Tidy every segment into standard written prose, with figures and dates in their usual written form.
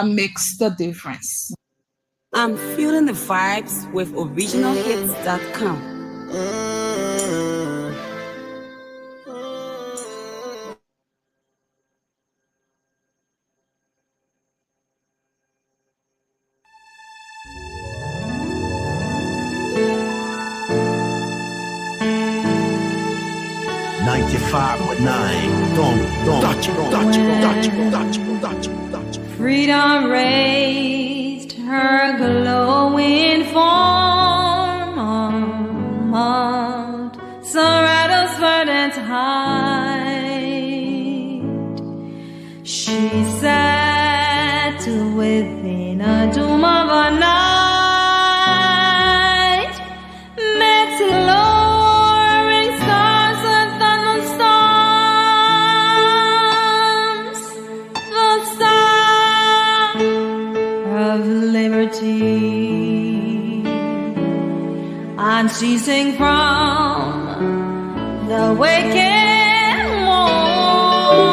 makes the difference. I'm feeling the vibes with originalhits.com. 95.9. Don't touch it. Freedom raised her glowing form on Mount Sorato's verdant height. She sat within a doom of a night, met lowering stars and thunderstorms, the star of liberty, unceasing from the wicked war,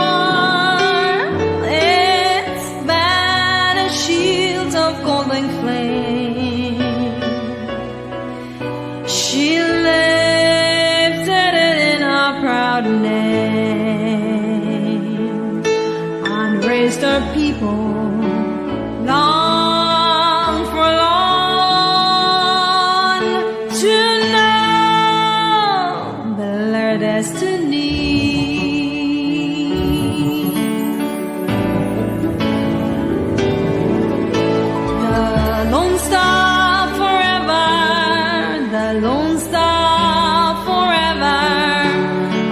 its banner shields of golden flame. She lifted it in a proud name and raised her people long forlorn to know their destiny. The Lone Star forever, the Lone Star forever,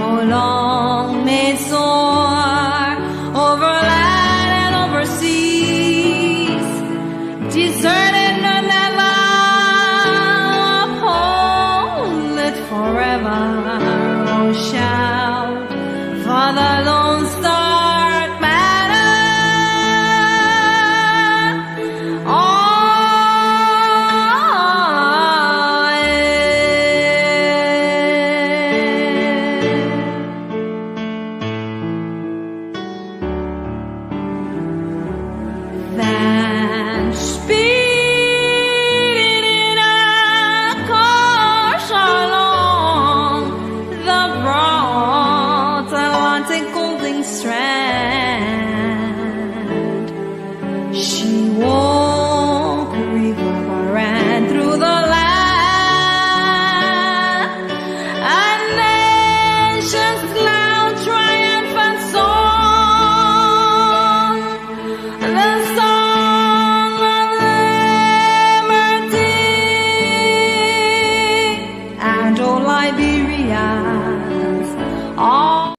oh long may it soar over land and over seas, deserted none ever, uphold it forever, oh shout for the Lone Star banner. Then speeding in a course along the broad Atlantic golden strand, she walked a river ran through the land, and nations loud triumphant song, the song of liberty, and all Liberians all.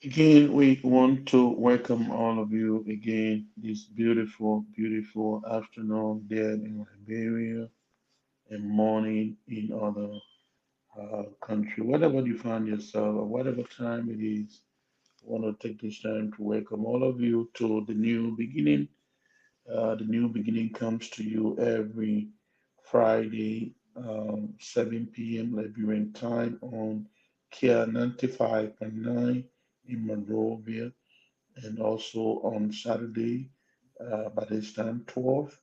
Again, we want to welcome all of you again this beautiful afternoon there in Liberia and morning in other country. Whatever you find yourself or whatever time it is, I want to take this time to welcome all of you to the new beginning. The new beginning comes to you every Friday, 7 p.m. Liberian time on KIA 95.9 in Monrovia, and also on Saturday by this time 12,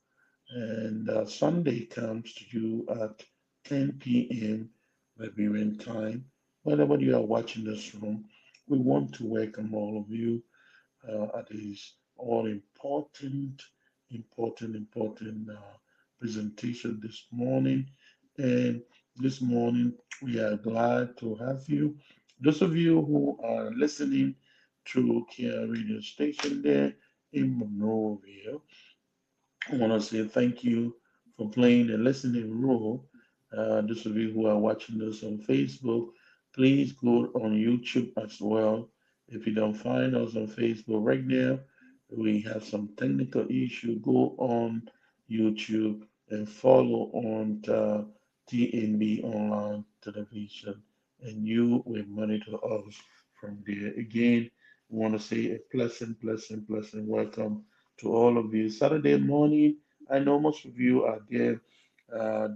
and Sunday comes to you at 10 p.m. Liberian time. Whenever you are watching this room, we want to welcome all of you at this all important presentation this morning. And this morning, we are glad to have you. Those of you who are listening to Kia Radio Station there in Monrovia, I want to say thank you for playing a listening role. Those of you who are watching us on Facebook, please go on YouTube as well. If you don't find us on Facebook right now, we have some technical issue. Go on YouTube and follow on TNB Online Television, and you will monitor us from there. Again, we want to say a pleasant welcome to all of you. Saturday morning, I know most of you are there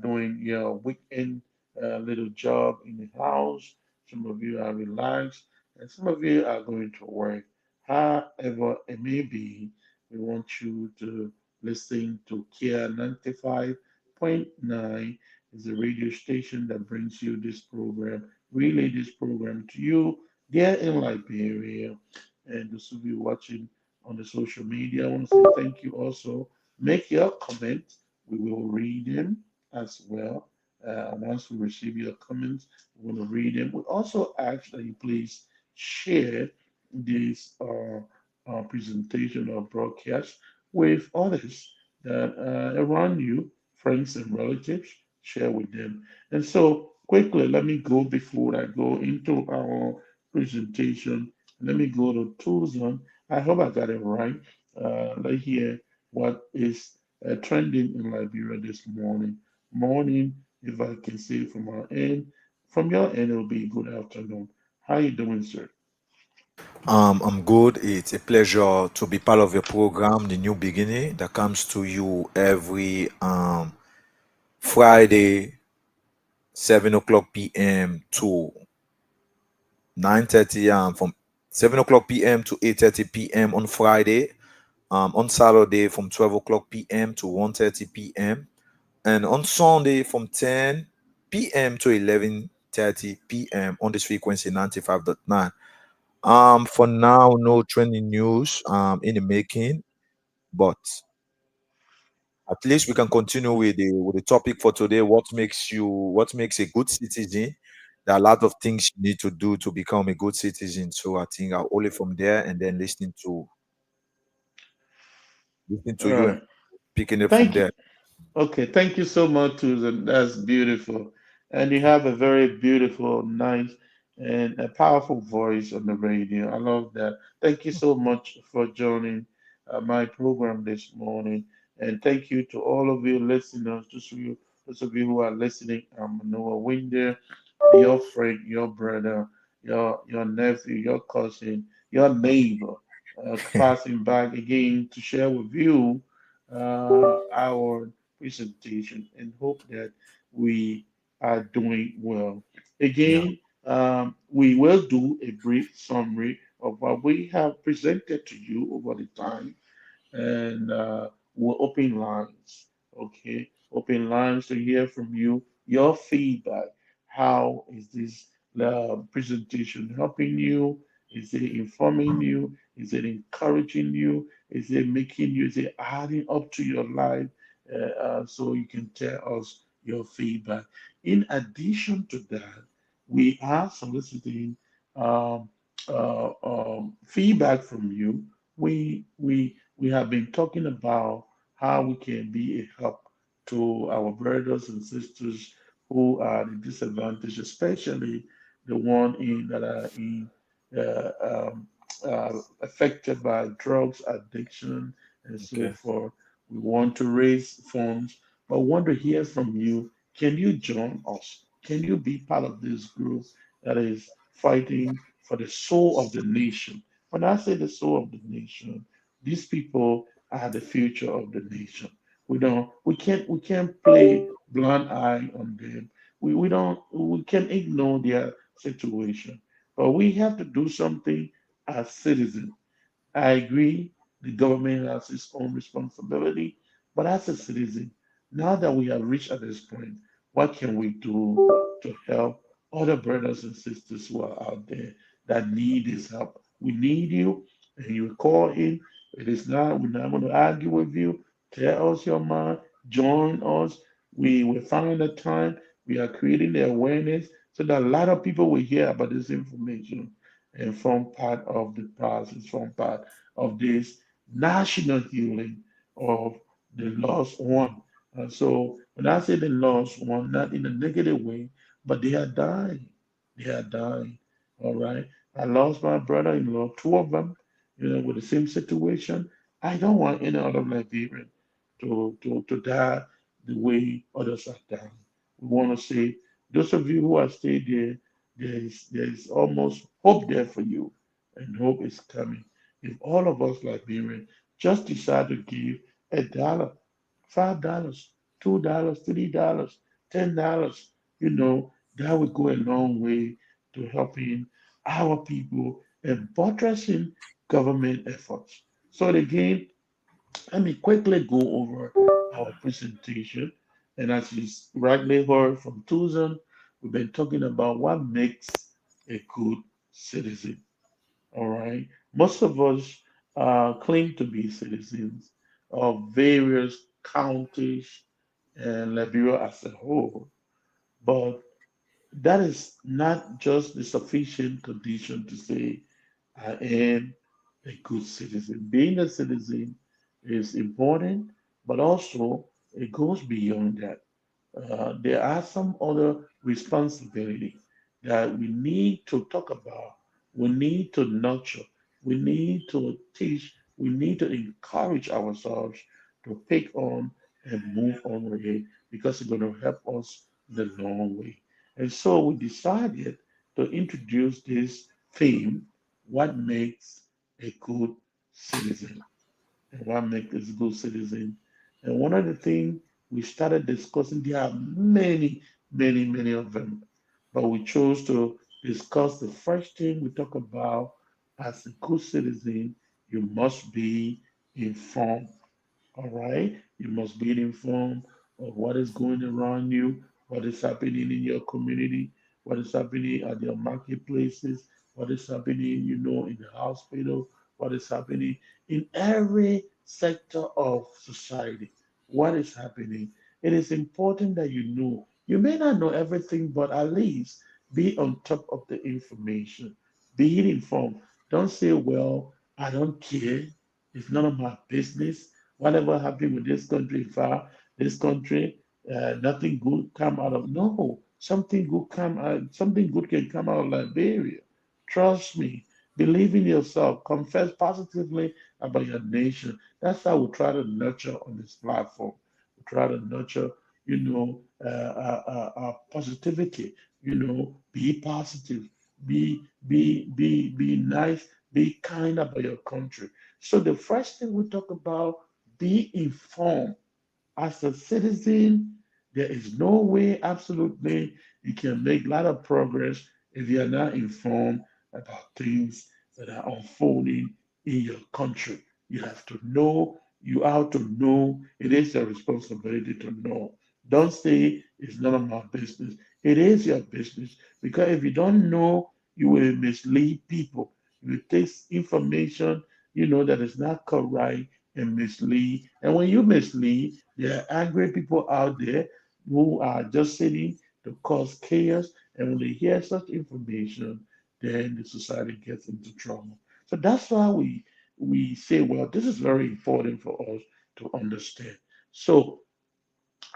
doing your weekend little job in the house. Some of you are relaxed, and some of you are going to work. However it may be, we want you to listen to Kia 95.9 is a radio station that brings you this program, relay this program to you there in Liberia. And those of you watching on the social media, I want to say thank you also. Make your comments. We will read them as well. Once we receive your comments, we're going to read them. We also ask that you please share this presentation or broadcast with others that around you, friends and relatives, share with them. And so, quickly, let me go before I go into our presentation. Let me go to Tucson. I hope I got it right. Let's hear what is trending in Liberia this morning. Morning, if I can say from our end. From your end, it'll be good afternoon. How you doing, sir? I'm good. It's a pleasure to be part of your program, The New Beginning, that comes to you every Friday, 7 o'clock p.m. to 9:30 from 7 o'clock p.m. to 8:30 p.m. on Friday. On Saturday from 12 o'clock p.m. to 1:30 p.m. and on Sunday from 10 p.m. to 11:30 p.m. on this frequency 95.9. For now, no trending news in the making, but at least we can continue with the topic for today. What makes a good citizen? There are a lot of things you need to do to become a good citizen. So I think I'll hold it from there and then listening to All you and right. picking it from Thank you. there. Okay, thank you so much, Susan. That's beautiful. And you have a very beautiful, nice, and a powerful voice on the radio. I love that. Thank you so much for joining my program this morning. And thank you to all of you listeners, those of you who are listening. I'm Noah Winder, your friend, your brother, your nephew, your cousin, your neighbor, passing back again to share with you our presentation and hope that we are doing well. Yeah. Again, we will do a brief summary of what we have presented to you over the time and we'll open lines. Okay, open lines to hear from you, your feedback. How is this presentation helping you? Is it informing you? Is it encouraging you? Is it making you? Is it adding up to your life? So you can tell us your feedback. In addition to that, we are soliciting um, feedback from you. We have been talking about how we can be a help to our brothers and sisters who are the disadvantaged, especially the one that are uh, um, affected by drugs addiction and so Okay. forth. We want to raise funds, but want to hear from you. Can you join us? Can you be part of this group that is fighting for the soul of the nation? When I say the soul of the nation, these people are the future of the nation. We can't play blind eye on them. We can't ignore their situation. But we have to do something as citizens. I agree the government has its own responsibility, but as a citizen, now that we have reached at this point, what can we do to help other brothers and sisters who are out there that need this help? We need you, and you call in. It is not, we're not going to argue with you. Tell us your mind, join us. We will find a time. We are creating the awareness so that a lot of people will hear about this information and form part of the process, form part of this national healing of the lost one. And so when I say the lost one, not in a negative way, but they are dying. They are dying. All right. I lost my brother-in-law, two of them, with the same situation. I don't want any other Liberian to die the way others are dying. We want to say, those of you who are stayed there, there is almost hope there for you, and hope is coming. If all of us Liberians just decide to give $1, $5, $2, $3, $10, that would go a long way to helping our people and buttressing government efforts. So again, let me quickly go over our presentation. And as you rightly heard from Susan, we've been talking about what makes a good citizen. All right. Most of us claim to be citizens of various counties and Liberia as a whole, but that is not just the sufficient condition to say I am a good citizen. Being a citizen is important, but also it goes beyond that. There are some other responsibility that we need to talk about. We need to nurture. We need to teach. We need to encourage ourselves to pick on and move on with it because it's going to help us in the long way. And so we decided to introduce this theme, what makes a good citizen and what makes us good citizen. And one of the things we started discussing, there are many, many, many of them, but we chose to discuss the first thing we talk about as a good citizen, you must be informed. All right. You must be informed of what is going around you, what is happening in your community, what is happening at your marketplaces, what is happening, in the hospital, what is happening in every sector of society. What is happening? It is important that you know. You may not know everything, but at least be on top of the information. Be informed. Don't say, well, I don't care. It's none of my business. Whatever happened with this country, far this country, nothing good come out of. No, something good come out. Something good can come out of Liberia. Trust me. Believe in yourself. Confess positively about your nation. That's how we try to nurture on this platform. We try to nurture, positivity. Be positive. Be nice. Be kind about your country. So the first thing we talk about, be informed. As a citizen, there is no way, absolutely, you can make a lot of progress if you are not informed about things that are unfolding in your country. You have to know, you have to know. It is your responsibility to know. Don't say it's none of my business. It is your business because if you don't know, you will mislead people. You will take information, that is not correct and mislead. And when you mislead, there are angry people out there who are just sitting to cause chaos. And when they hear such information, then the society gets into trouble. So that's why we say, well, this is very important for us to understand. So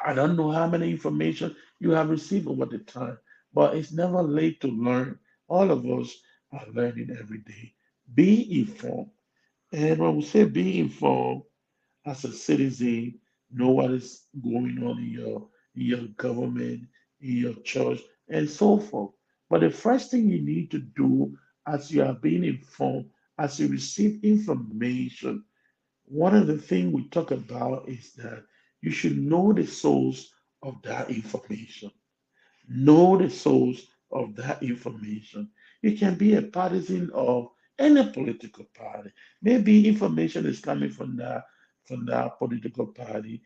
I don't know how many information you have received over the time, but it's never late to learn. All of us are learning every day. Be informed. And when we say be informed, as a citizen, know what is going on in your government, in your church, and so forth. But the first thing you need to do as you are being informed, as you receive information, one of the things we talk about is that you should know the source of that information. Know the source of that information. You can be a partisan of any political party. Maybe information is coming from that political party,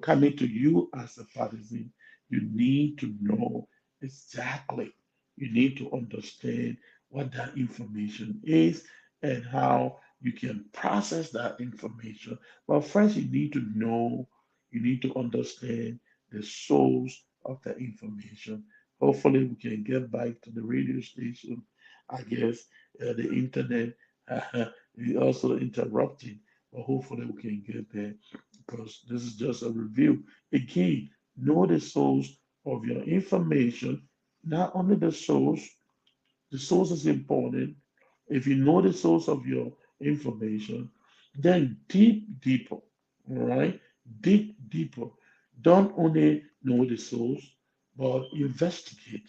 coming to you as a partisan. You need to know exactly. You need to understand what that information is and how you can process that information. But first, you need to know, you need to understand the source of the information. Hopefully, we can get back to the radio station. I guess the internet is also interrupting, but hopefully, we can get there because this is just a review. Again, know the source of your information, not only the source is important. If you know the source of your information, then dig deeper. All right? Dig deeper. Don't only know the source, but investigate.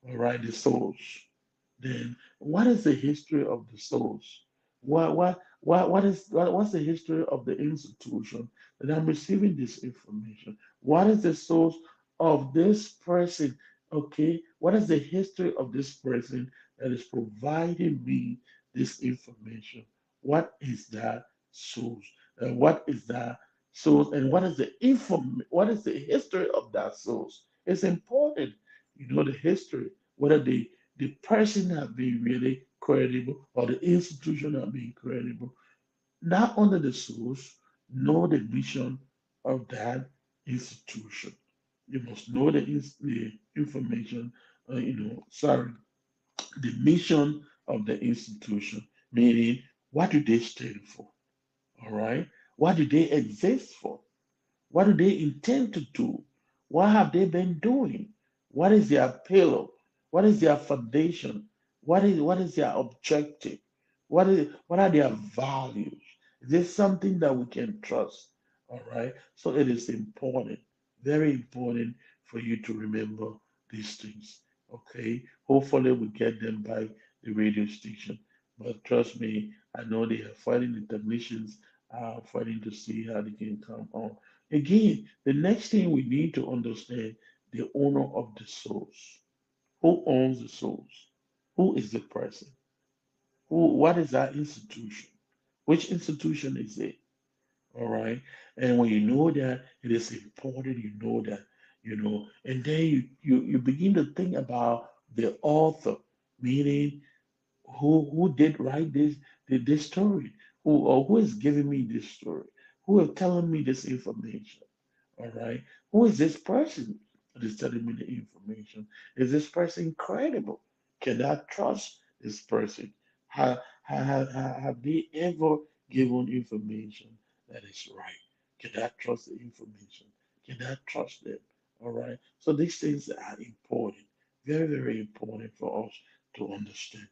All right, the source. Then what is the history of the source? What's the history of the institution that I'm receiving this information? What is the source of this person? Okay, what is the history of this person that is providing me this information? What is that source? And what is that source? And what is the what is the history of that source? It's important. You know the history, whether the person have been really credible or the institution have been credible. Not only the source, know the mission of that institution. You must know the information, sorry, the mission of the institution, meaning what do they stand for? All right. What do they exist for? What do they intend to do? What have they been doing? What is their pillar? What is their foundation? What is their objective? What are their values? Is this something that we can trust? All right. So it is important, very important for you to remember these things. Okay. Hopefully we get them by the radio station. But trust me, I know they are fighting the technicians, fighting to see how they can come on. Again, the next thing we need to understand the owner of the source. Who owns the source? Who is the person? What is that institution? Which institution is it? All right. And when you know that, it is important you know that, and then you begin to think about the author, meaning who did write this story, who is giving me this story, who is telling me this information. All right. Who is this person that is telling me the information? Is this person credible? Can I trust this person? Have they ever given information that is right? Can I trust the information? Can I trust them? All right. So these things are important, very, very important for us to understand.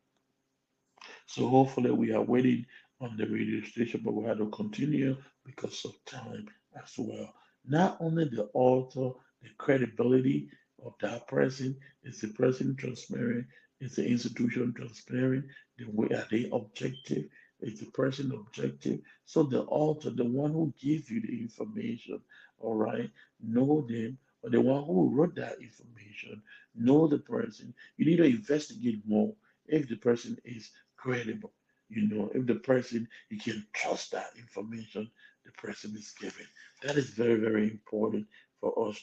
So hopefully we are waiting on the radio station, but we have to continue because of time as well. Not only the author, the credibility of that person, is the person transparent, is the institution transparent, the way are they objective, is the person objective. So the author, the one who gives you the information, all right, know them, or the one who wrote that information, know the person. You need to investigate more if the person is credible. If the person, you can trust that information the person is giving. That is very, very important for us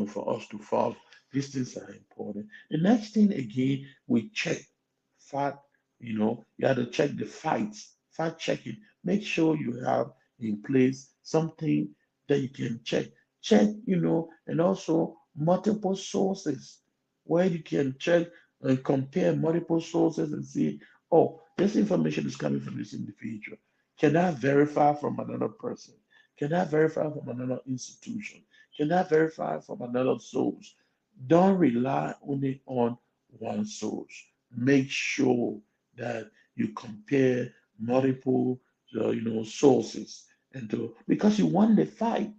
for us to follow. These things are important. The next thing again, we check fact, you have to check the facts, fact checking. Make sure you have in place something that you can check. Check, and also multiple sources where you can check and compare multiple sources and see, oh, this information is coming from this individual. Can I verify from another person? Can I verify from another institution? Can I verify from another source? Don't rely only on one source. Make sure that you compare multiple, sources, because you want the fight.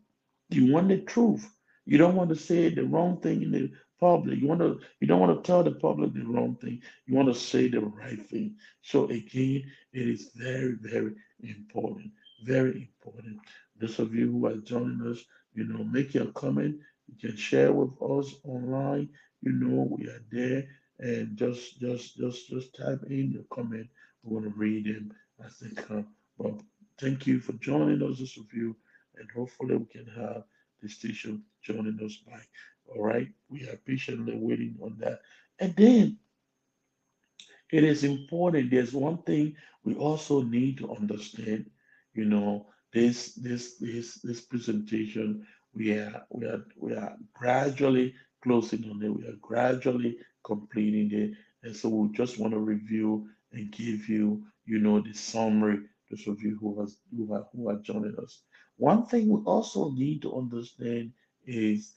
You want the truth. You don't want to say the wrong thing in the public. You don't want to tell the public the wrong thing. You want to say the right thing. So again, it is very, very important. Very important. Those of you who are joining us, make your comment. You can share with us online. We are there, and just type in your comment. We want to read them as they come. But thank you for joining us, those of you, and hopefully we can have the station joining us back. All right, we are patiently waiting on that. And then it is important. There's one thing we also need to understand. This presentation, we are gradually closing on it. We are gradually completing it, and so we just want to review and give you, the summary. Those of you who are joining us. One thing we also need to understand is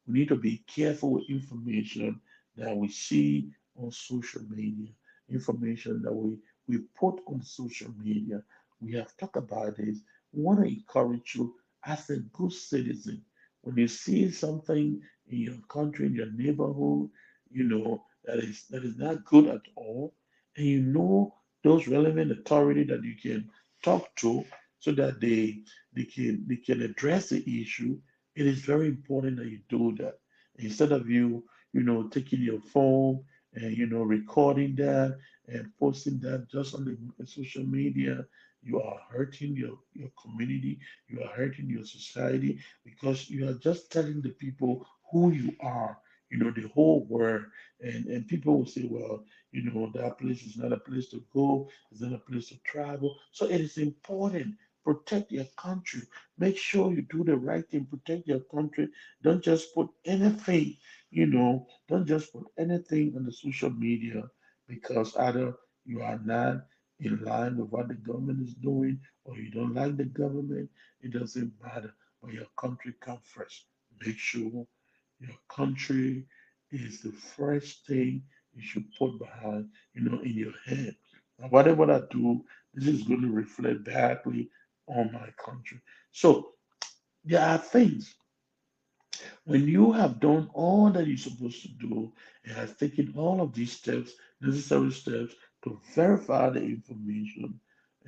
we need to be careful with information that we see on social media, information that we put on social media. We have talked about this. We want to encourage you as a good citizen. When you see something in your country, in your neighborhood, that is not good at all, and those relevant authority that you can talk to so that they can address the issue. It is very important that you do that instead of you taking your phone and recording that and posting that just on the social media, you are hurting your community, you are hurting your society because you are just telling the people who you are, the whole world. And people will say, well, that place is not a place to go, it's not a place to travel. So it is important. Protect your country. Make sure you do the right thing. Protect your country. Don't just put anything, don't just put anything on the social media because either you are not in line with what the government is doing or you don't like the government. It doesn't matter. But your country comes first. Make sure your country is the first thing you should put behind, in your head. And whatever I do, this is going to reflect badly on my country. So there are things when you have done all that you're supposed to do and have taken all of these steps, necessary steps to verify the information,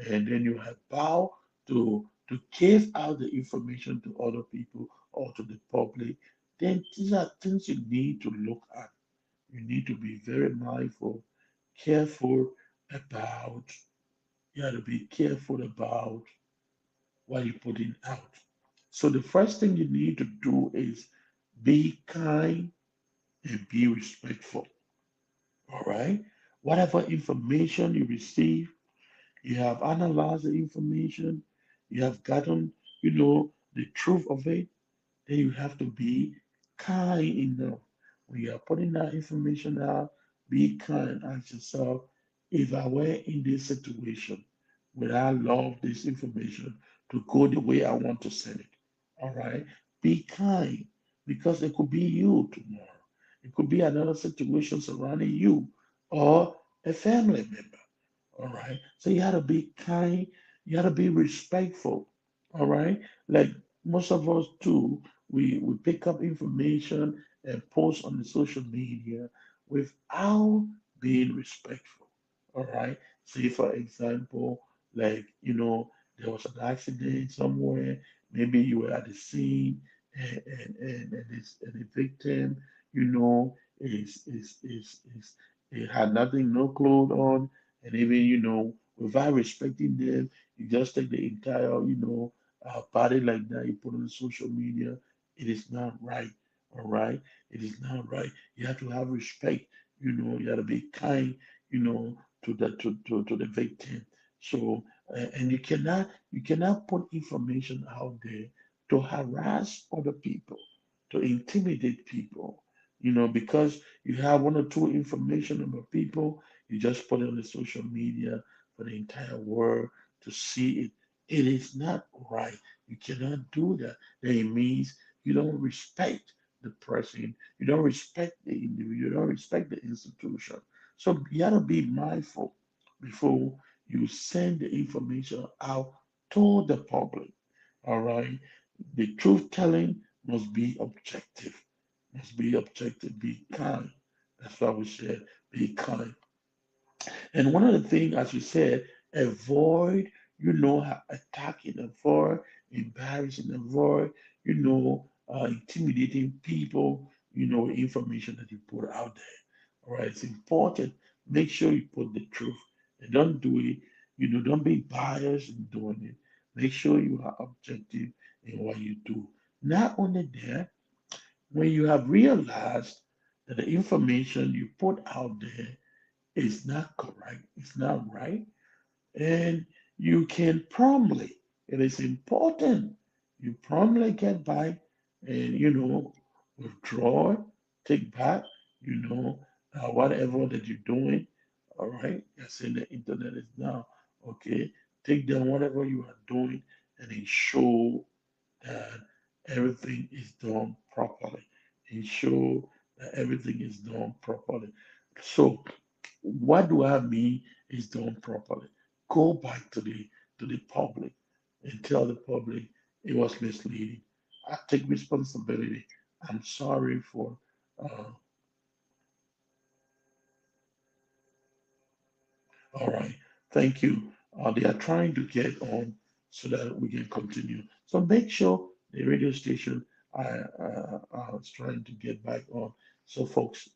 and then you have vowed to give out the information to other people or to the public, then these are things you need to look at. You need to be very mindful, careful about, you have to be careful about what you're putting out. So the first thing you need to do is be kind and be respectful. All right. Whatever information you receive, you have analyzed the information, you have gotten, the truth of it, then you have to be kind enough. When you are putting that information out, be kind. Ask yourself, if I were in this situation, would I love this information to go the way I want to send it? All right. Be kind because it could be you tomorrow. It could be another situation surrounding you or a family member. All right. So you have to be kind. You have to be respectful. All right. Like most of us do, we pick up information and post on the social media without being respectful. All right. Say, for example, like, there was an accident somewhere. Maybe you were at the scene and the victim, it had nothing, no clothes on, and even without respecting them, you just take the entire body like that, you put on social media. It is not right. All right, it is not right. You have to have respect. You have to be kind. To the victim. So and you cannot put information out there to harass other people, to intimidate people. Because you have one or two information about people, you just put it on the social media for the entire world to see it. It is not right. You cannot do that. Then it means you don't respect the person. You don't respect the individual. You don't respect the institution. So you gotta be mindful before you send the information out to the public. All right. The truth telling must be objective. Must be objective. Be kind. That's why we said be kind. And one of the things, as you said, avoid, attacking, avoid embarrassing, avoid, intimidating people, with information that you put out there. All right, it's important. Make sure you put the truth and don't do it. Don't be biased in doing it. Make sure you are objective in what you do. Not only that, when you have realized that the information you put out there is not correct, it's not right, and you can promptly, it is important, you promptly get back and, withdraw, take back, whatever that you're doing. All right, I say the internet is now, okay, take down whatever you are doing and ensure that everything is done properly. Ensure that everything is done properly. So what do I mean is done properly? Go back to the public and tell the public it was misleading. I take responsibility. I'm sorry for. Uh, all right, thank you. They are trying to get on so that we can continue. So make sure the radio station is trying to get back on. So folks,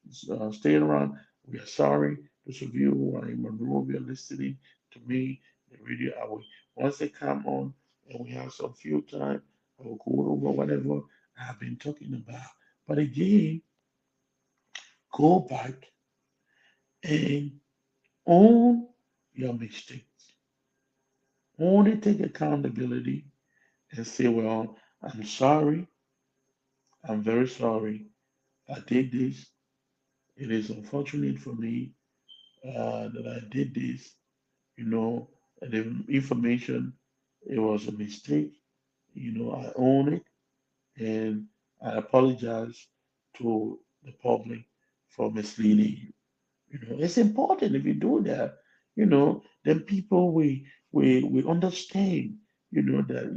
stay around. We are sorry. Those of you who are in Monrovia listening to me, the radio, I will, once they come on and we have some few time, I will go over whatever I've been talking about. But again, go back and own your mistakes. Only take accountability and say, well, I'm sorry. I'm very sorry. I did this. It is unfortunate for me that I did this. And the information, it was a mistake. I own it and I apologize to the public for misleading you. It's important if you do that, then people we understand, that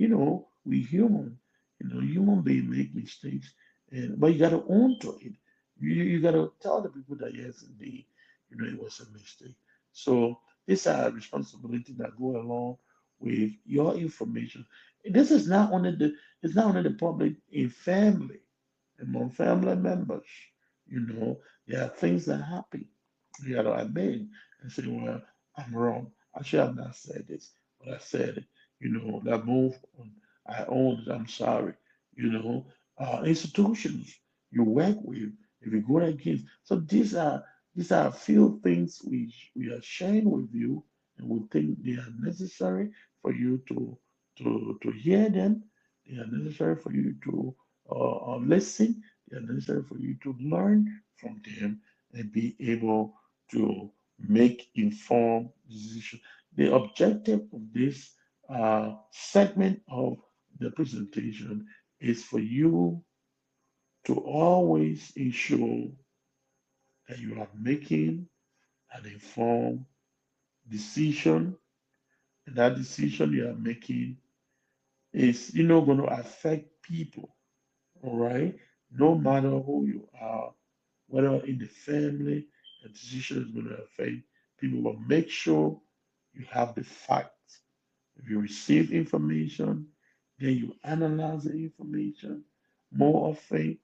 we human, human being make mistakes, and but you gotta own to it. You gotta tell the people that yes, indeed, it was a mistake. So these are responsibility that go along with your information. This is not only the it's not only the public in family, among family members. There are things that happen. You got to admit and say, well, I'm wrong. I should have not said this, but I said it. That move on. I own it. I'm sorry. Institutions you work with, if you go against. So these are a few things we are sharing with you, and we think they are necessary for you to hear them. They are necessary for you to listen. They are necessary for you to learn from them and be able to make informed decisions. The objective of this segment of the presentation is for you to always ensure that you are making an informed decision, and that decision you are making is going to affect people, all right? No matter who you are, whether in the family, the decision is going to affect people, but make sure you have the facts. If you receive information, then you analyze the information. More often,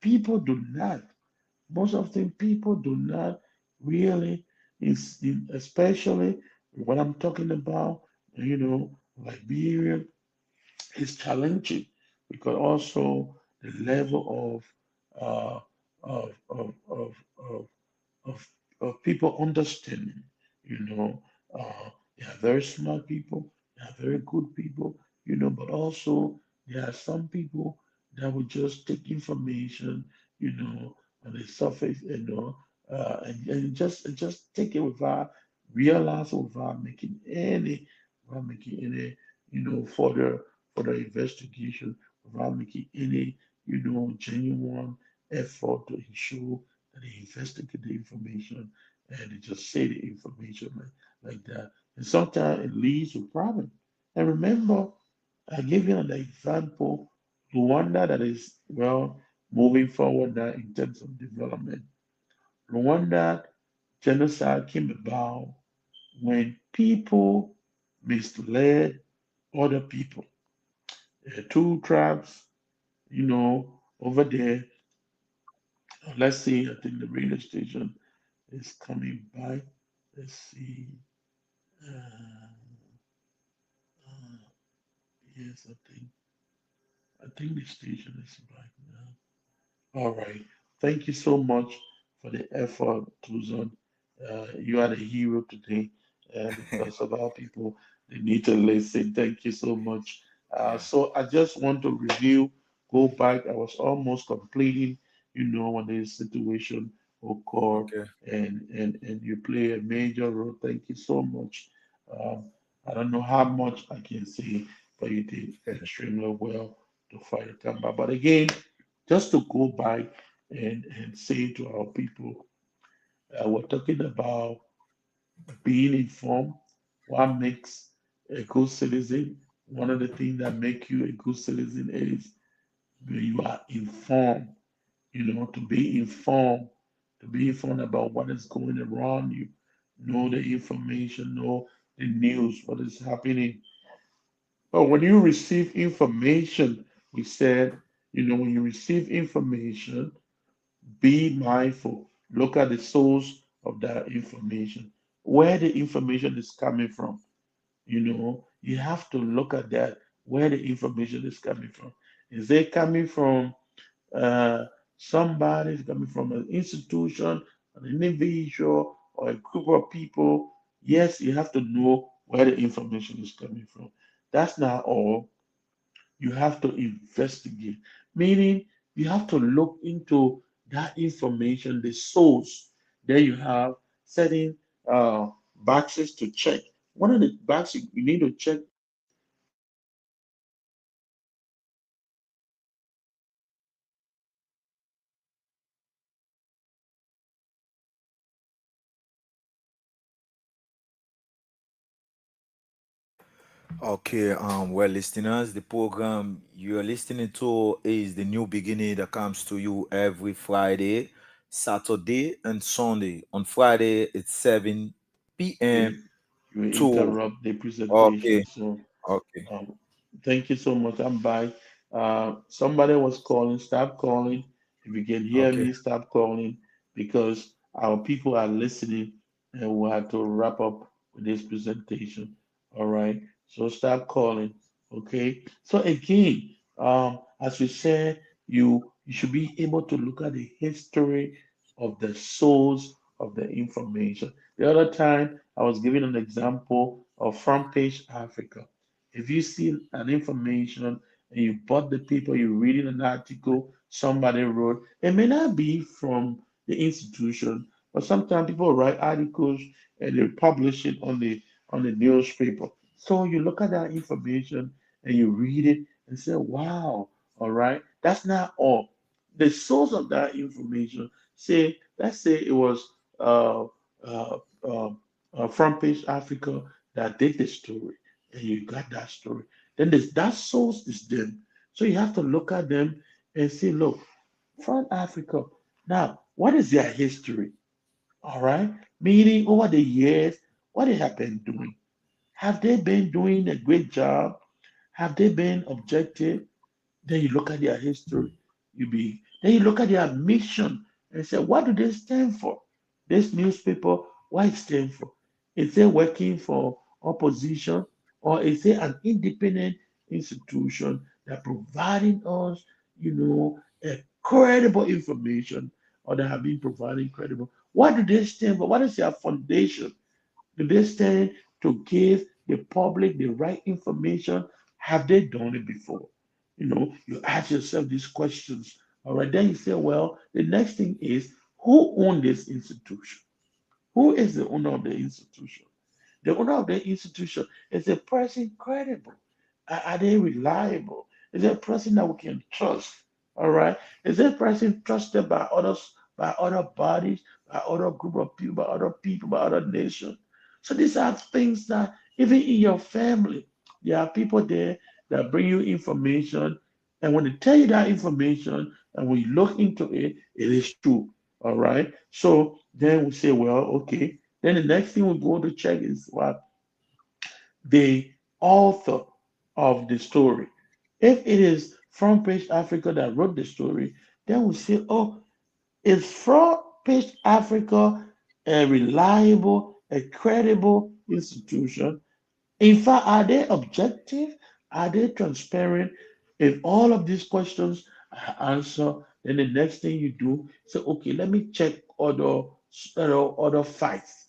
people do not. Most often, people do not really, especially what I'm talking about, Liberia is challenging because also the level uh, of of of people understanding. You know, they are very smart people, they are very good people. But also there are some people that will just take information, on the surface, and just take it without realizing, without making any further investigation, without making any genuine effort to ensure that they investigate the information and they just say the information like that. And sometimes it leads to problem. And remember, I gave you an example, Rwanda that is moving forward now in terms of development. Rwanda genocide came about when people misled other people. There are two tribes, over there. Let's see, I think the radio station is coming by. Let's see. Uh, uh, yes, I think the station is back now. All right. Thank you so much for the effort, Tuzon. You are the hero today because of our people. They need to listen. Thank you so much. So I just want to review, go back. I was almost completing, when this situation occurred, Okay. and you play a major role. Thank you so much. Um, I don't know how much I can say, but you did extremely well to fight the Tamba. But again, just to go back and say to our people, we're talking about being informed, what makes a good citizen. One of the things that make you a good citizen is when you are informed, to be informed about what is going around you, know the information, know the news, what is happening. But when you receive information, we said, when you receive information, be mindful. Look at the source of that information, where the information is coming from. You have to look at that, where the information is coming from. Is it coming from uh, somebody, is coming from an institution, an individual, or a group of people? Yes, you have to know where the information is coming from. That's not all. You have to investigate, meaning you have to look into that information, the source. Then you have certain boxes to check. One of the boxes you need to check is Okay, well, listeners, the program you're listening to is the new beginning that comes to you every Friday, Saturday, and Sunday. On Friday, it's 7 p.m. okay, you to interrupt the okay, presentation. So okay, um, thank you so much. I'm back. Somebody was calling. Stop calling. If you can hear okay. me, stop calling because our people are listening and we have to wrap up with this presentation. All right. So stop calling. Okay. So again, as we said, you should be able to look at the history of the source of the information. The other time I was giving an example of Front Page Africa. If you see an information and you bought the paper, you're reading an article somebody wrote, it may not be from the institution, but sometimes people write articles and they publish it on the newspaper. So you look at that information and you read it and say, wow, all right, that's not all. The source of that information, say, let's say it was uh, uh, Front Page Africa that did the story and you got that story. Then that source is them. So you have to look at them and say, look, Front Africa. Now, what is their history? All right. Meaning over the years, what they have been doing. Have they been doing a great job? Have they been objective? Then you look at their history. Then you look at their mission and say, what do they stand for? This newspaper, what it stand for? Is it working for opposition or is it an independent institution that providing us, a credible information or that have been providing credible? What do they stand for? What is their foundation? Do they stand to give the public the right information? Have they done it before? You ask yourself these questions. All right, then you say, well, the next thing is who owns this institution? Who is the owner of the institution? The owner of the institution is a person credible. Are they reliable? Is it a person that we can trust? All right. Is it a person trusted by others, by other bodies, by other group of people, by other nations? So these are things that even in your family, there are people there that bring you information. And when they tell you that information and when you look into it, it is true. All right. So then we say, well, okay. Then the next thing we go to check is what the author of the story. If it is Front Page Africa that wrote the story, then we say, oh, is Front Page Africa a reliable, a credible institution? In fact, are they objective? Are they transparent? If all of these questions are answered, then the next thing you do, say, okay, let me check other facts.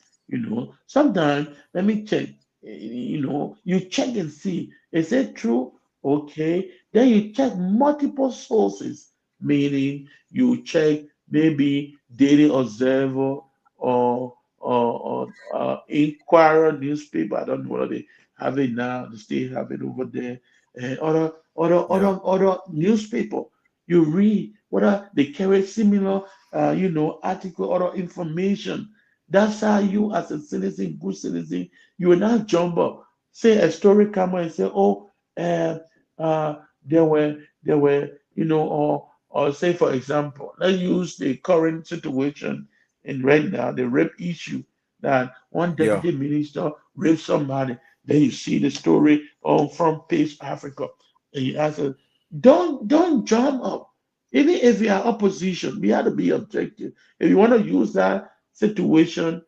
Sometimes let me check. You check and see, is it true? Okay. Then you check multiple sources, meaning you check maybe Daily Observer or Inquirer newspaper. I don't know whether they have it now. They still have it over there. And Yeah, other newspaper. You read whether they carry similar, article or information. That's how you, as a citizen, good citizen, you will not jump up. Say a story come out and say, oh, uh, there were, or say for example, let's use the current situation in right now, the rape issue that one yeah, deputy minister raped somebody. Then you see the story on Front Page Africa, and you ask us, don't jump up. Even if you are opposition, we have to be objective. If you want to use that situation,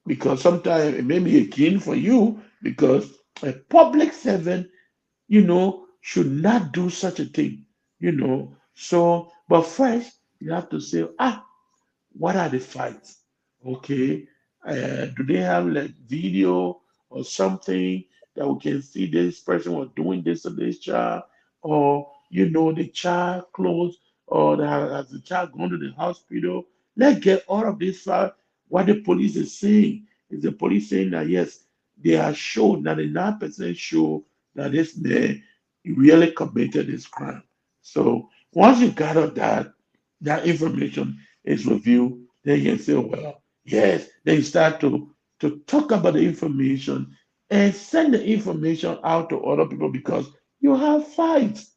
because sometimes it may be a gain for you because a public servant, should not do such a thing, So, but first, you have to say, what are the fights? Okay. Do they have like video or something that we can see this person was doing this to this child? Or, the child close or has the child gone to the hospital? Let's get all of this out. What the police is saying. Is the police saying that yes, they are sure, 99% sure that this man really committed this crime. So once you gather that information is reviewed, then you can say, well, yes. Then you start to talk about the information and send the information out to other people because you have fights.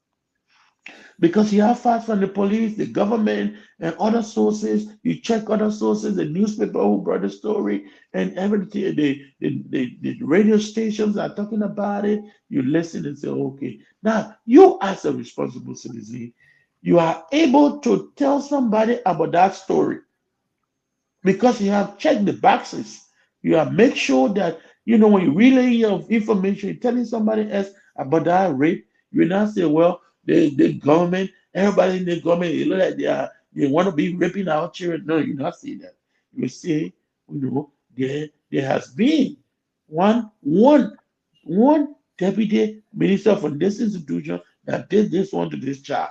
Because you have fights from the police, the government, and other sources. You check other sources, the newspaper who brought the story, and everything. The radio stations are talking about it. You listen and say, okay. Now, you as a responsible citizen, you are able to tell somebody about that story because you have checked the boxes. You have make sure that when you relay your information, you're telling somebody else about that rape. You will not say, well, the government, everybody in the government, they look like they want to be raping our children. No, you not say that. You will say, there has been one deputy minister from this institution that did this one to this child.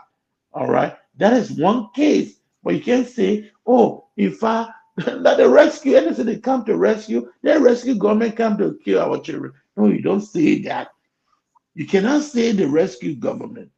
All right, that is one case. But you can't say, oh, in fact, that the rescue, anything they come to rescue, the rescue government come to kill our children. No, you don't say that. You cannot say the rescue government.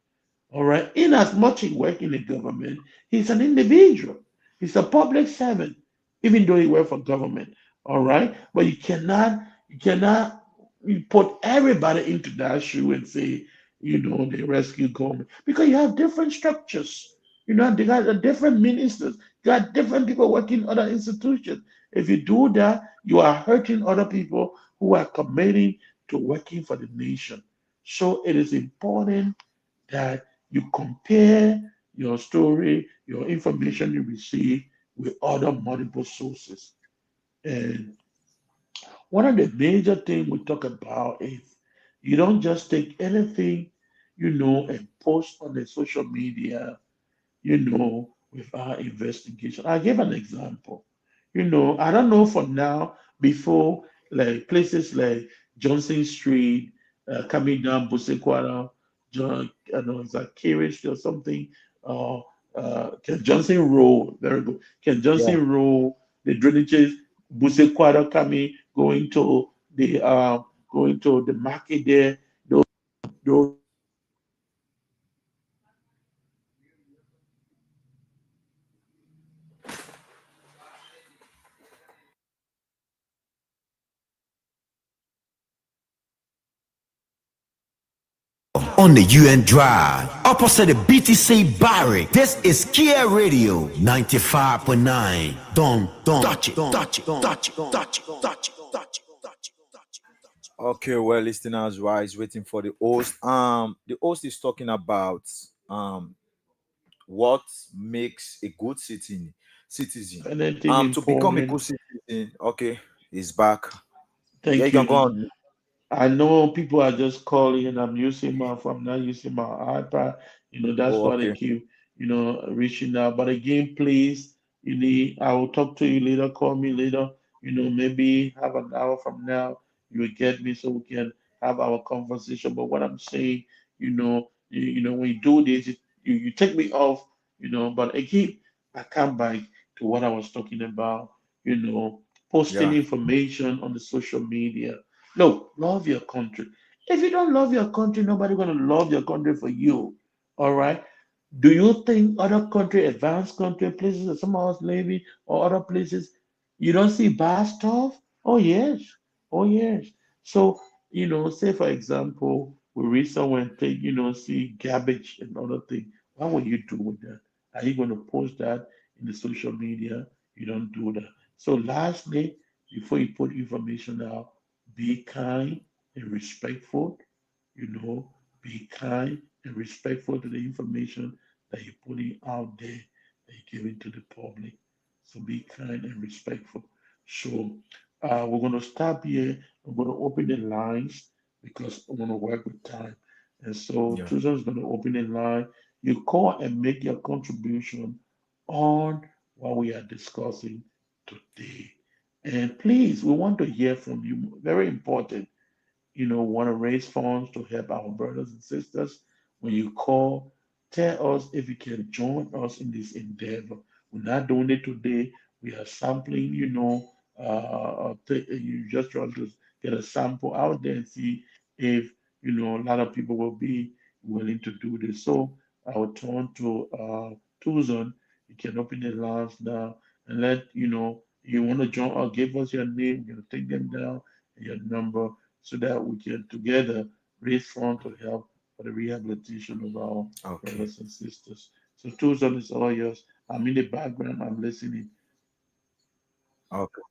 All right. In as much he work in the government, he's an individual. He's a public servant, even though he work for government. All right. But you cannot you put everybody into that shoe and say, the rescue government. Because you have different structures. They got different ministers, you got different people working in other institutions. If you do that, you are hurting other people who are committing to working for the nation. So it is important that you compare your story, your information you receive with other multiple sources. And one of the major things we talk about is you don't just take anything, and post on the social media, without investigation. I give an example. I don't know for now, before, like places like Johnson Street, coming down Busekwara, John, I know it's like Carey Street or something, uh, Ken Johnson Road, very good. Ken Yeah. Johnson Road, the drainages, Busekwara coming, going to the market there, those On the UN Drive, opposite the BTC Barrick. This is Kia Radio 95.9. Don't touch it, touch it, touch it, touch it, touch it, touch it, touch it, touch it. Okay, well, listeners, wise waiting for the host. The host is talking about what makes a good citizen. anything To become a important. good citizen. Okay, he's back. Yeah, you Thank can go you. on. I know people are just calling and I'm not using my iPad. That's Oh, why they okay. keep, reaching out. But again, please, I will talk to you later, call me later, maybe have an hour from now, you will get me so we can have our conversation. But what I'm saying, when you do this, you take me off, but again, I come back to what I was talking about, posting Yeah. information on the social media. No, love your country. If you don't love your country, nobody gonna love your country for you. All right. Do you think other country, advanced country, places that some of us live in, or other places, you don't see bad stuff? Oh yes. Oh yes. So, say for example, we reach somewhere and take, see garbage and other things. What will you do with that? Are you going to post that in the social media? You don't do that. So lastly, before you put information out, be kind and respectful, be kind and respectful to the information that you're putting out there, that you're giving to the public. So be kind and respectful. So we're going to stop here. I'm going to open the lines because I'm going to work with time. And so Yeah. Susan's going to open the line. You call and make your contribution on what we are discussing today. And please, we want to hear from you. Very important. Want to raise funds to help our brothers and sisters. When you call, tell us if you can join us in this endeavor. We're not doing it today. We are sampling, you just try to get a sample out there and see if, a lot of people will be willing to do this. So I will turn to Tuzon. You can open the lines now and let, you want to join or give us your name, take them down and your number so that we can together raise funds to help for the rehabilitation of our Okay. brothers and sisters. So Tucson is all yours. I'm in the background, I'm listening. Okay.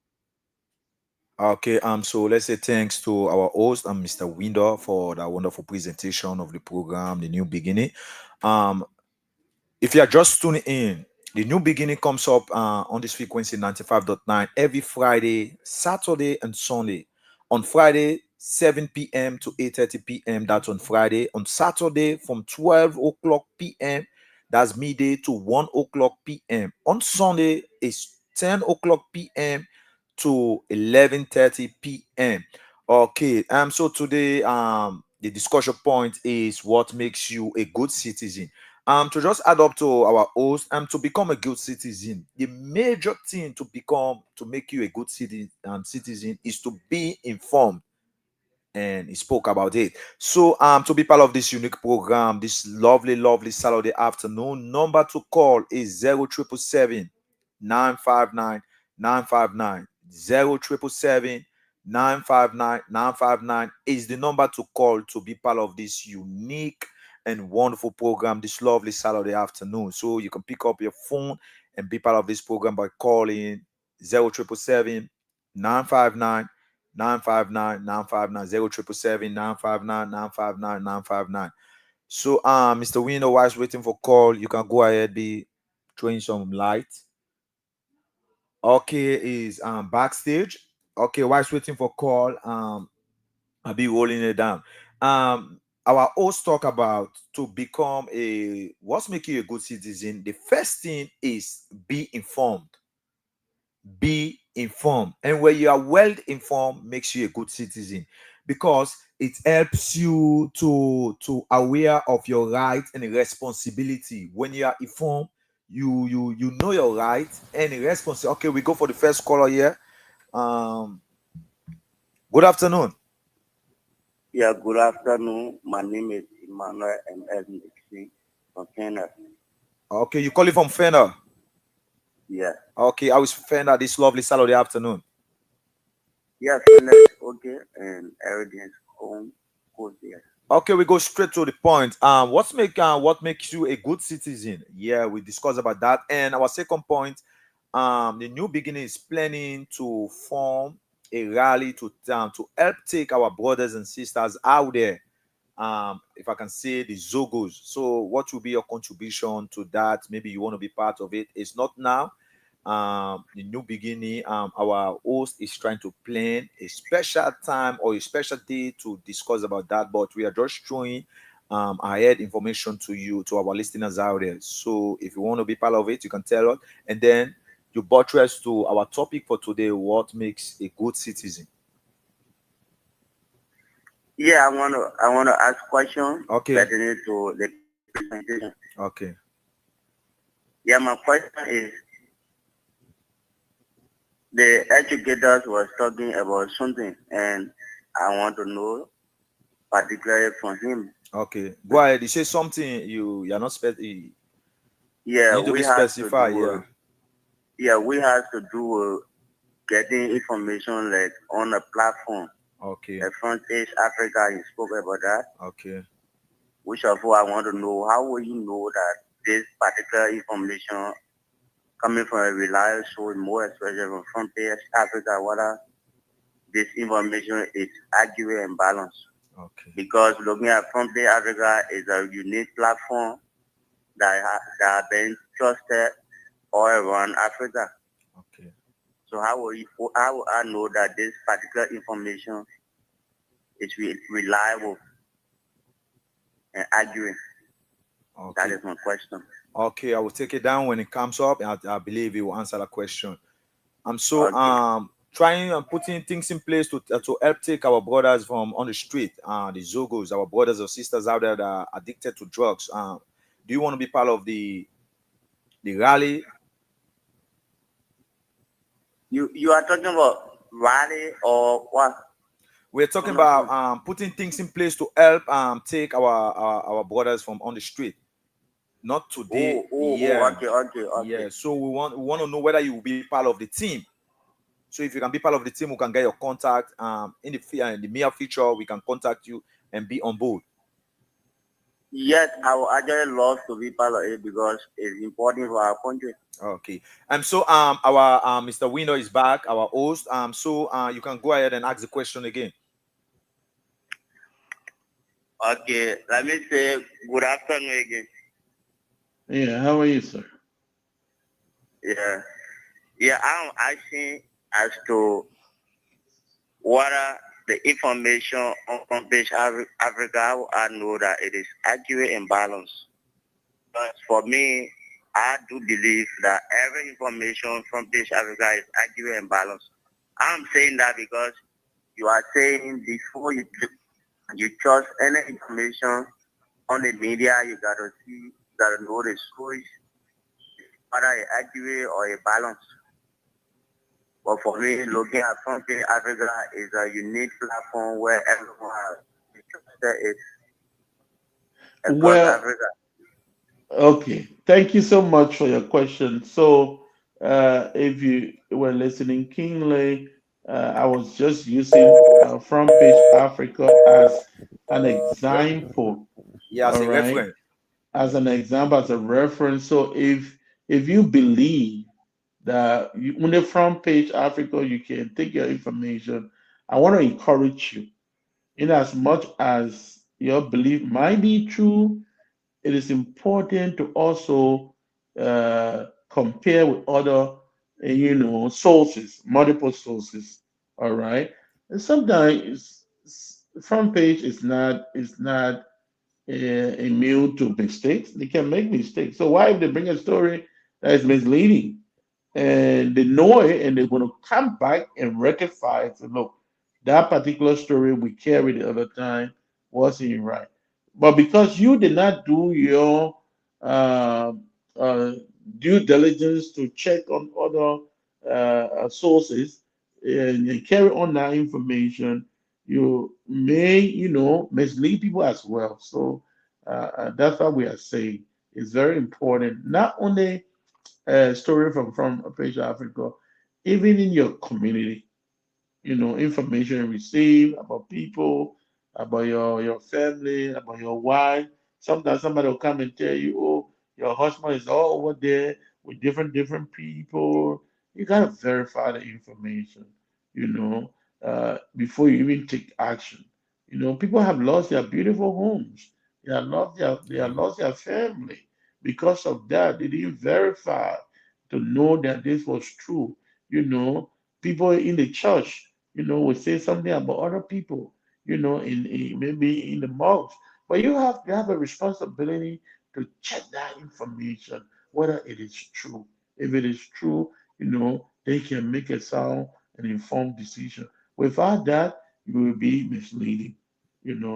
Okay. So let's say thanks to our host, Mr. Winder, for that wonderful presentation of the program, The New Beginning. Um, if you are just tuning in, The New Beginning comes up on this frequency 95.9 every Friday, Saturday, and Sunday. On Friday, 7 p.m. to 8:30 p.m. That's on Friday. On Saturday, from 12 o'clock p.m. That's midday to 1 o'clock p.m. On Sunday, it's 10 o'clock p.m. to 11:30 p.m. Okay. So today, the discussion point is what makes you a good citizen. To just add up to our host, to become a good citizen, the major thing to make you a good citizen is to be informed, and he spoke about it. So to be part of this unique program, this lovely Saturday afternoon, number to call is 0777 959 959. 0777 959 959 is the number to call to be part of this unique and wonderful program this lovely Saturday afternoon. So you can pick up your phone and be part of this program by calling 0777 959 959 959 0777 959 959 959. So Mr. Window, whilst waiting for call, you can go ahead, be throwing some light. Okay, is backstage. Okay, whilst waiting for call, I'll be rolling it down. Our host talk about to become a what's making you a good citizen. The first thing is be informed. Be informed, and when you are well informed makes you a good citizen, because it helps you to aware of your rights and responsibility. When you are informed, you know your rights and responsibility. Okay, we go for the first caller here. Good afternoon. Yeah, good afternoon. My name is Emmanuel M.S. Nixie from Kenya. Okay, you calling from Fender? Yeah. Okay, I was Fender this lovely Saturday afternoon. Yeah, Kenya is okay and everything's home good there. Okay, we go straight to the point. What makes you a good citizen? Yeah, we discussed about that. And our second point, the New Beginning is planning to form a rally to help take our brothers and sisters out there. If I can say the Zogos. So, what will be your contribution to that? Maybe you want to be part of it. It's not now. The New Beginning. Our host is trying to plan a special time or a special day to discuss about that, but we are just showing ahead information to you, to our listeners out there. So, if you want to be part of it, you can tell us, and then you buttress to our topic for today: what makes a good citizen. Yeah, I wanna ask questions Okay. pertaining to the presentation. Okay. Yeah, my question is the educators was talking about something and I want to know particularly from him. Okay. Go ahead. You say something you're not you Yeah, need to we be have to specified. do Yeah. we have to do getting information like on a platform. Okay. The Front Page Africa, he spoke about that. Okay. Which of all I want to know, how will you know that this particular information coming from a reliable source, more especially from Front Page Africa, whether this information is accurate and balanced? Okay. Because looking at Front Page Africa is a unique platform that has been trusted all around Africa. So how will I know that this particular information is reliable and accurate? That Okay. is my question. Okay, I will take it down when it comes up, and I believe you will answer the question. So Okay. trying and putting things in place to help take our brothers from on the street, the Zogos, our brothers or sisters out there that are addicted to drugs. Do you want to be part of the rally? You are talking about rally or what? We're talking I'm not about sure. putting things in place to help take our brothers from on the street. Not today, yeah, Okay. yeah. So we want to know whether you will be part of the team. So if you can be part of the team, we can get your contact. In the near future, we can contact you and be on board. Yes, I would actually love to be part of it because it's important for our country. Okay. So our Mr. Winner is back, our host. So you can go ahead and ask the question again. Okay, let me say good afternoon again. Yeah, how are you, sir? Yeah. Yeah, I'm asking as to what are the information on Front-Page Africa. How I know that it is accurate and balanced. But for me, I do believe that every information from Page Africa is accurate and balanced. I'm saying that because you are saying before you trust any information on the media, you gotta know the source, whether it's accurate or a balance. But for me, looking at Frontier Africa is a unique platform where everyone has trusted it across Well, Africa. okay. Thank you so much for your question. So, if you were listening keenly, I was just using Front Page Africa as an example. Yeah, as All a right, reference. as an example, as a reference. So, if you believe that on the Front Page Africa, you can take your information. I want to encourage you, in as much as your belief might be true, it is important to also compare with other, sources, multiple sources. All right, and sometimes front page is not immune to mistakes. They can make mistakes. So why if they bring a story that is misleading and they know it and they're going to come back and rectify it? So look, that particular story we carried the other time wasn't right. But because you did not do your uh, uh, due diligence to check on other sources and carry on that information, you may, mislead people as well. So that's what we are saying. It's very important. Not only story from Asia Africa, even in your community, information you receive about people, about your family, about your wife. Sometimes somebody will come and tell you, oh, your husband is all over there with different people. You gotta verify the information, before you even take action. People have lost their beautiful homes. They have lost their family. Because of that, they didn't verify to know that this was true. People in the church, will say something about other people, in maybe in the mosque. But you have a responsibility to check that information, whether it is true. If it is true, they can make a sound and informed decision. Without that, you will be misleading.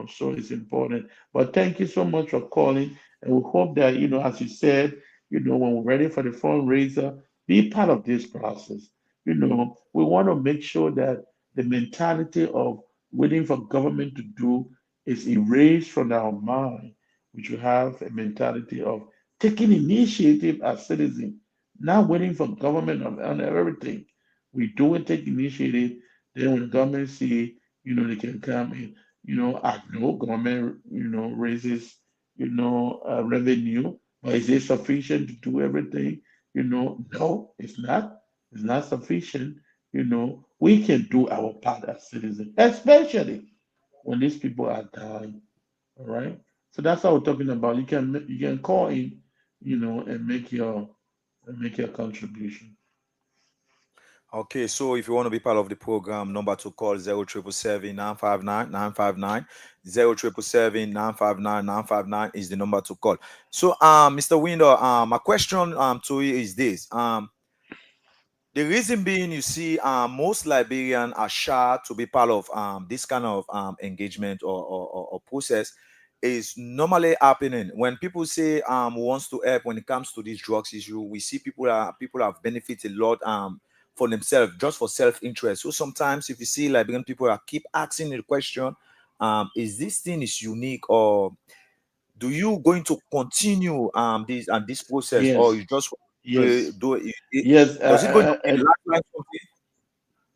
So it's important. But thank you so much for calling. And we hope that, as you said, when we're ready for the fundraiser, be part of this process. We want to make sure that the mentality of waiting for government to do is erased from our mind. We should have a mentality of taking initiative as citizens, not waiting for government on everything. We do it, take initiative. Then when government see, they can come in. I know government, raises, revenue, but is it sufficient to do everything? No, it's not. It's not sufficient. We can do our part as citizens, especially when these people are dying. All right. So that's what we're talking about. You can call in, and make your contribution. Okay, so if you want to be part of the program, number to call 0777959 0777959 is the number to call. So, Mr. Winder, my question to you is this. The reason being, you see, most Liberians are shy to be part of this kind of engagement or process is normally happening when people say wants to help when it comes to this drugs issue. We see people have benefited a lot for themselves just for self-interest. So sometimes if you see Liberian people are keep asking the question, is this thing is unique, or do you going to continue this process, or Yes, you just yes, do it, yes, does it going to be a and lifeline something?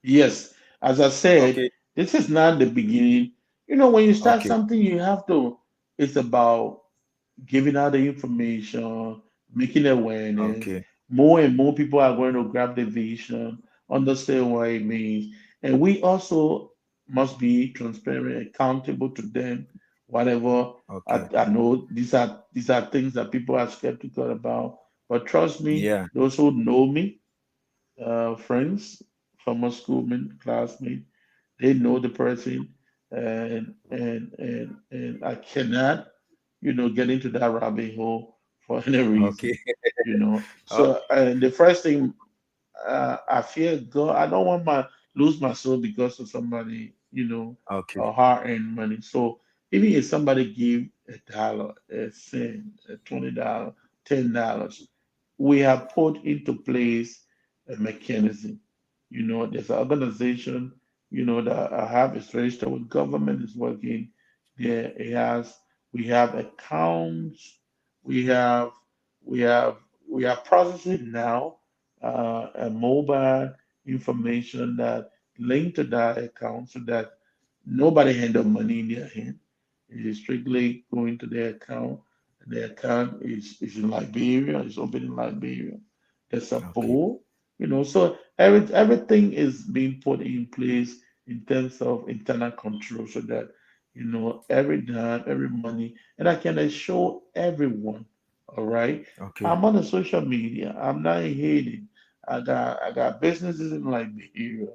yes. As I said, Okay, this is not the beginning. You know, when you start okay, something, you have to. It's about giving out the information, making awareness. okay, More and more people are going to grab the vision, understand what it means. And we also must be transparent, accountable to them, whatever. okay. I know these are things that people are skeptical about. But trust me, Yeah, those who know me, friends, former schoolmen, classmates, they know the person, and I cannot, get into that rabbit hole for any okay, reason. So okay, the first thing, I fear God. I don't want my lose my soul because of somebody, okay, or hard-earned money. So even if somebody give $1, a cent, $20, $10, we have put into place a mechanism. There's an organization, that I have is registered with government, is working there. We have accounts, we have, we have, we are processing now a mobile information that linked to that account so that nobody handle money in their hand. It is strictly going to their account. The account is in Liberia, it's open in Liberia. There's a okay, pool, so everything is being put in place in terms of internal control so that, every dime, every money, and I can assure everyone, all right? okay, I'm on the social media. I'm not in Haiti. I got businesses in Liberia.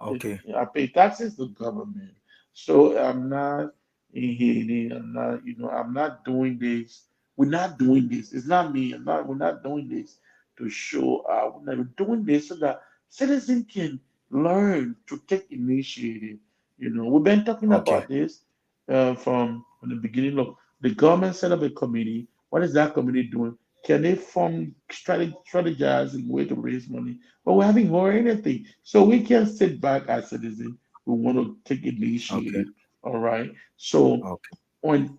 okay, I pay taxes to government. So I'm not in Haiti. I'm not doing this. We're not doing this. It's not me. We're not doing this to show. We're doing this so that citizens can learn to take initiative. We've been talking okay, about this from the beginning. Look, the government set up a committee. What is that committee doing? Can they form strategize a way to raise money? But we haven't heard anything. So we can sit back as citizens. We want to take okay, initiative. All right. So okay, when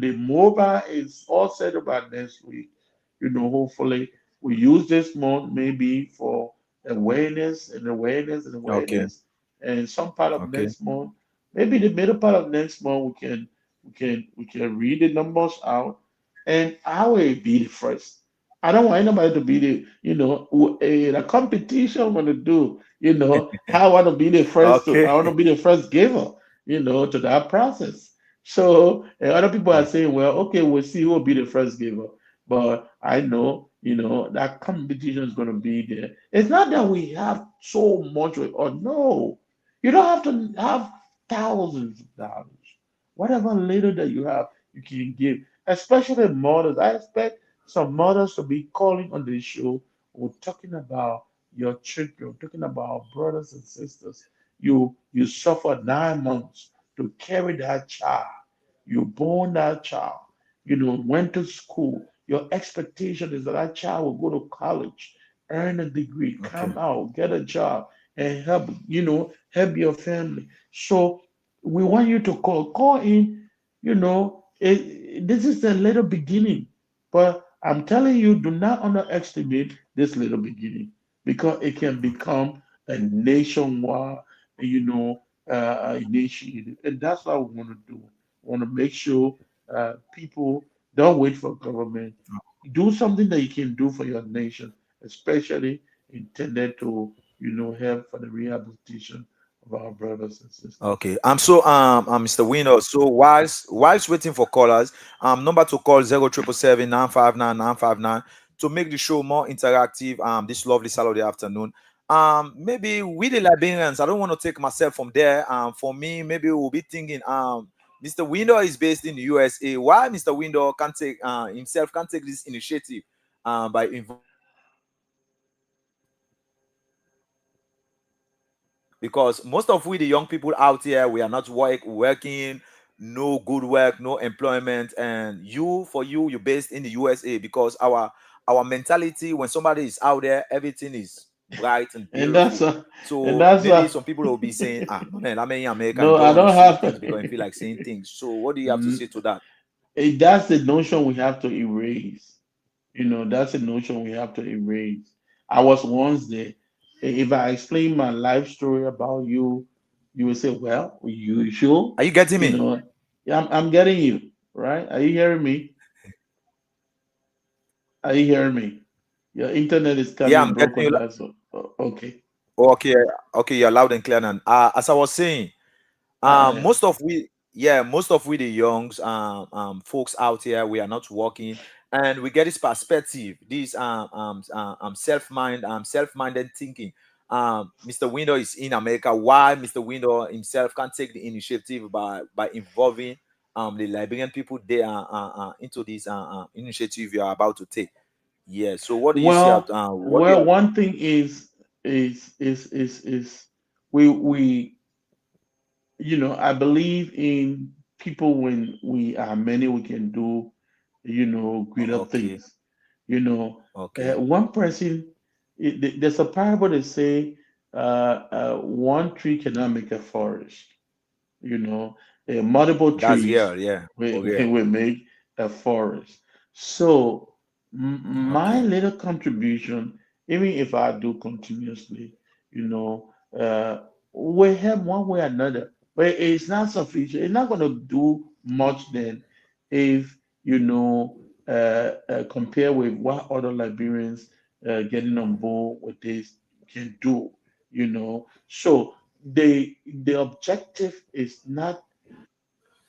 the mobile is all set about next week, hopefully we use this month maybe for awareness and awareness and okay, awareness, and some part of okay, next month, maybe the middle part of next month, we can read the numbers out, and I will be the first. I don't want anybody to be the competition. I want to do, I want to be the first to, okay, I want to be the first giver, to that process. So other people are okay, saying, well, okay, we'll see who will be the first giver. But I know, that competition is going to be there. It's not that we have so much, or no, you don't have to have thousands of dollars. Whatever little that you have, you can give, especially mothers. I expect some mothers to be calling on the show. We're talking about your children, talking about brothers and sisters. You suffered 9 months to carry that child. You born that child. Went to school. Your expectation is that that child will go to college, earn a degree, okay, come out, get a job, and help your family. So we want you to call in. This is a little beginning, but I'm telling you, do not underestimate this little beginning because it can become a nationwide, initiative, and that's what we want to do. We want to make sure people don't wait for government. Do something that you can do for your nation, especially intended to, help for the rehabilitation of our brothers and sisters. okay. Mr. Winner. So whilst waiting for callers, number to call 0777959 to make the show more interactive this lovely Saturday afternoon. Maybe we the Liberians, I don't want to take myself from there. For me, maybe we'll be thinking Mr. Window is based in the USA. Why Mr. Window can't take himself can't take this initiative by because most of we the young people out here we are not working, no good work, no employment, and you're based in the USA because our mentality when somebody is out there everything is bright and And that's beautiful. a, and So that's maybe a, some people will be saying man, I'm in America and no, don't I want to don't see have. things because I feel like saying things. So what do you have to say to that? That's the notion we have to erase. That's a notion we have to erase. I was once there. If I explain my life story about you, you will say, "Well, you sure?" Are you getting You me? know, yeah, I'm getting you, right? Are you hearing me? Are you hearing me? Your internet is kind Yeah, of I'm getting you. broken. That's all. Okay. Okay, okay, you're loud and clear now. As I was saying, Uh, most of we the youngs folks out here we are not working and we get this perspective this self-minded thinking. Mr. Window is in America. Why Mr. Window himself can't take the initiative by involving the Liberian people there into this initiative you are about to take? Yeah, so what do you see out what do you one thing is we I believe in people when we are many, we can do, greater okay, things. You know, okay, one person, there's a parable that say, one tree cannot make a forest. You know, multiple that's trees real, yeah, will, for real. will make a forest. So my Okay, little contribution, even if I do continuously, we have one way or another, but it's not sufficient. It's not going to do much then if compare with what other Liberians getting on board with this can do. So the objective is not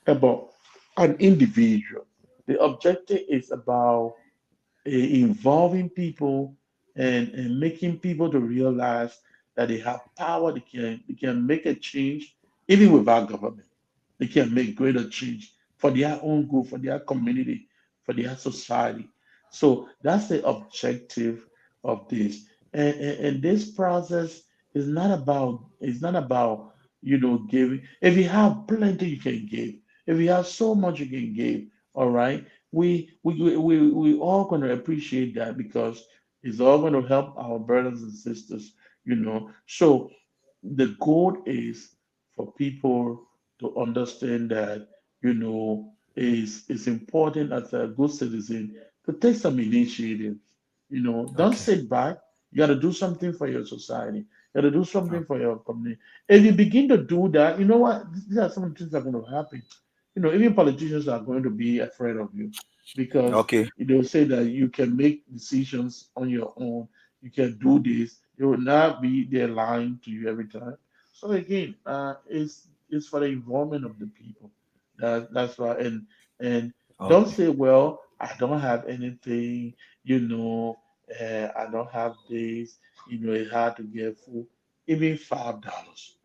about an individual. The objective is about involving people and making people to realize that they have power. They can make a change even without government. They can make greater change for their own good, for their community, for their society. So that's the objective of this. And this process is not about giving. If you have plenty, you can give. If you have so much, you can give. All right. We all going to appreciate that because it's all going to help our brothers and sisters. So the goal is for people to understand that it's important as a good citizen to take some initiatives. Don't okay, sit back. You got to do something for your society. You got to do something okay, for your community. If you begin to do that, you know what? These are some of the things that are going to happen. Even politicians are going to be afraid of you because okay. they'll say that you can make decisions on your own. You can do this. They will not be there lying to you every time. So again, it's for the involvement of the people. That's why. And don't Okay. say, well, I don't have anything. I don't have this. It's hard to get food. Even $5,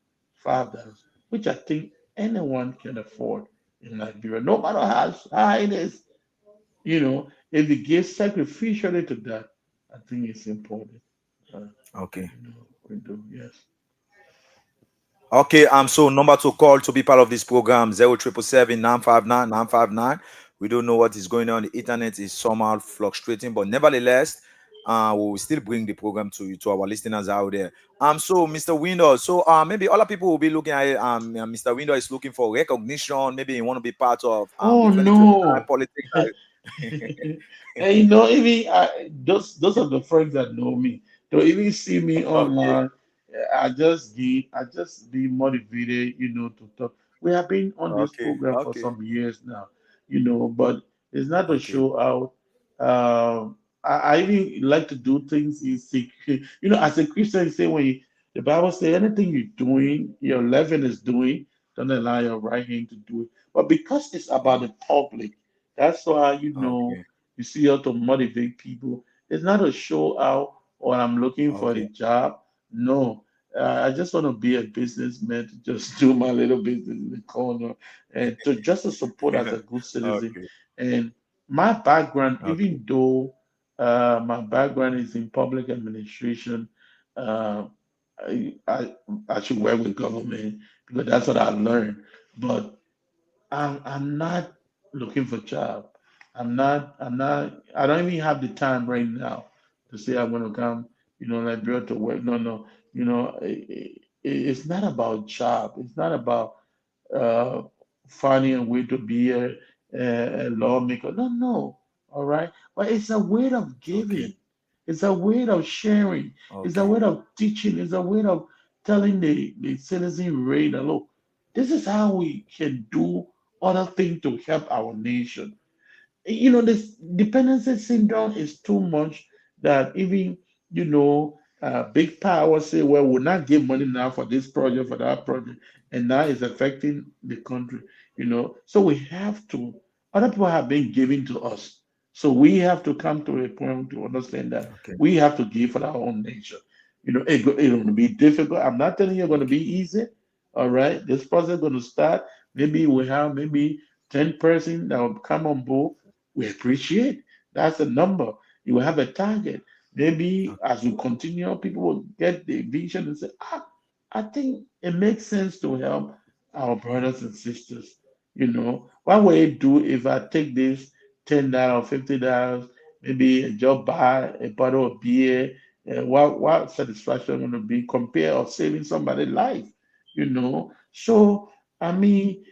which I think anyone can afford in Nigeria, no matter how high it is. If you give sacrificially to that, I think it's important. Uh, Okay. we do, yes. Okay. So number to call to be part of this program 0777959 We don't know what is going on. The internet is somehow fluctuating, but nevertheless, we will still bring the program to you to our listeners out there. So Mr. Windows, so maybe other people will be looking at it. Mr. Windows is looking for recognition. Maybe he want to be part of the Oh 2029 no. politics. And even those are the friends that know me. They even see me Okay. online. I just be motivated, to talk. We have been on this Okay. program for Okay. some years now, but it's not to Okay. show out. I even like to do things in secret. As a Christian, you say the Bible says anything you're doing, your left hand is doing, don't allow your right hand to do it. But because it's about the public, that's why Okay. you see how to motivate people. It's not to show out or I'm looking for a Okay. job. No, I just want to be a businessman to just do my little business in the corner and to just to support as a good citizen. Okay. And my background, Okay. even though my background is in public administration, uh, I actually work with government because that's what I learned. But I'm not looking for job. I don't even have the time right now to say I'm gonna come, Liberia to work. No, no. It's not about job. It's not about uh, finding a way to be a lawmaker. No, no. All right. But it's a way of Okay. giving. It's a way of sharing. It's a Okay. way of teaching. It's a way of telling the citizen right that look, this is how we can do other things to help our nation. This dependency syndrome is too much that even big power say, well, we'll not give money now for this project, for that project, and that is affecting the country. So we have to, other people have been giving to us, so we have to come to a point to understand that Okay. we have to give for our own nation. It's going to be difficult. I'm not telling you it's going to be Okay. easy. All right, this process is going to start. Maybe we have maybe 10 person that will come on board. We appreciate. That's a number. You will have a target. Maybe Okay. as you continue, people will get the vision and say, I think it makes sense to help our brothers and sisters. What will it do if I take this $10, $50, maybe just buy a bottle of beer? What satisfaction going to be compared or saving somebody's life? So I mean,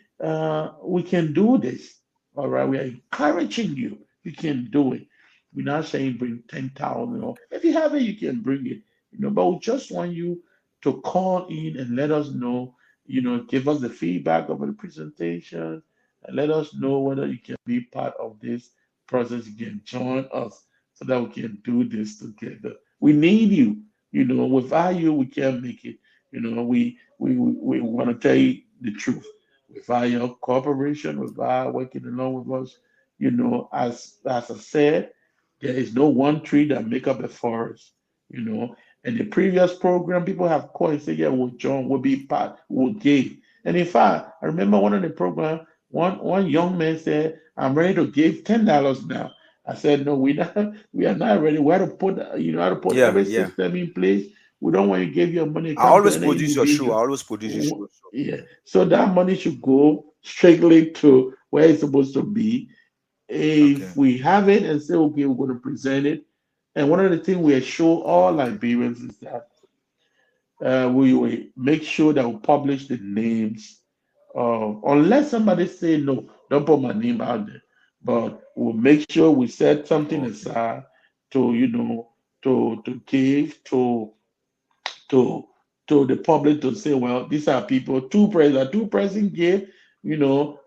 we can do this. All right, we are encouraging you. You can do it. We're not saying bring 10,000, or if you have it, you can bring it. But we just want you to call in and let us know. Give us the feedback of the presentation and let us know whether you can be part of this process. You can join us so that we can do this together. We need you. Without you, we can't make it. We want to tell you the truth. Without your cooperation, without working along with us, as I said, there is no one tree that make up a forest. You know, in the previous program, people have called and said, "Yeah, we'll join, we'll be part, we'll give." And in fact, I remember one of the program, one young man said, "I'm ready to give $10 now." I said, "No, we are not ready. We have to put, how to put Yeah. every Yeah. system in place. We don't want you to give your money, I come to always any produce your shoe. individual. I always produce your shoe. Yeah. So that money should go strictly to where it's supposed to be. Okay. If we have it and say, okay, we're going to present it. And one of the things we assure all Okay. Liberians is that we will make sure that we publish the names, unless somebody say no, don't put my name out there. But we'll make sure we set something Okay. aside to, to give to to the public to say, well, these are people, two person give,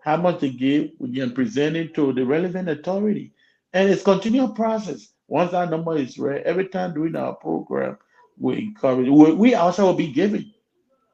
how much they give, we can present it to the relevant authority. And it's continual process. Once that number is read, every time during our program, we encourage, we also will be giving.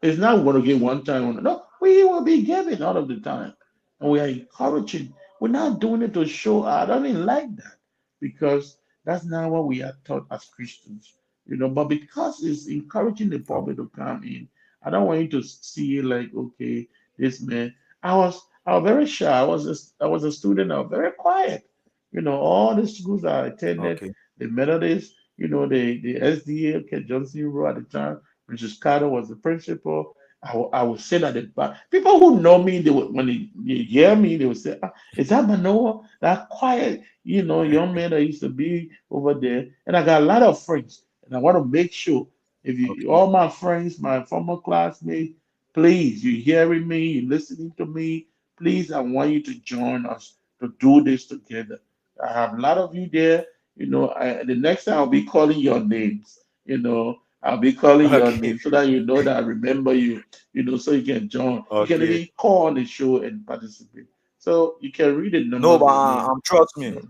It's not we want to give one time. No, we will be giving all of the time. And we are encouraging. We're not doing it to show. I don't even like that because that's not what we are taught as Christians. But because it's encouraging the Okay. public to come in, I don't want you to see it like, okay, this man. I was very shy. I was a student. I was very quiet. All the schools I attended, Okay. the Methodist, the SDA, Ken Johnson Road at the time, Mrs. Carter was the principal. I would sit at the back. People who know me, when they hear me, they would say, "Is that Manoa? That quiet, young man that used to be over there?" And I got a lot of friends, and I want to make sure if Okay. all my friends, my former classmates, please, you hearing me, you listening to me, please, I want you to join us to do this together. I have a lot of you there. The next time I'll be calling your names. I'll be calling your Okay. name so that you know that I remember you, so you can join. You can Okay. even call on the show and participate. So you can read the No, numbers but again. trust me. So,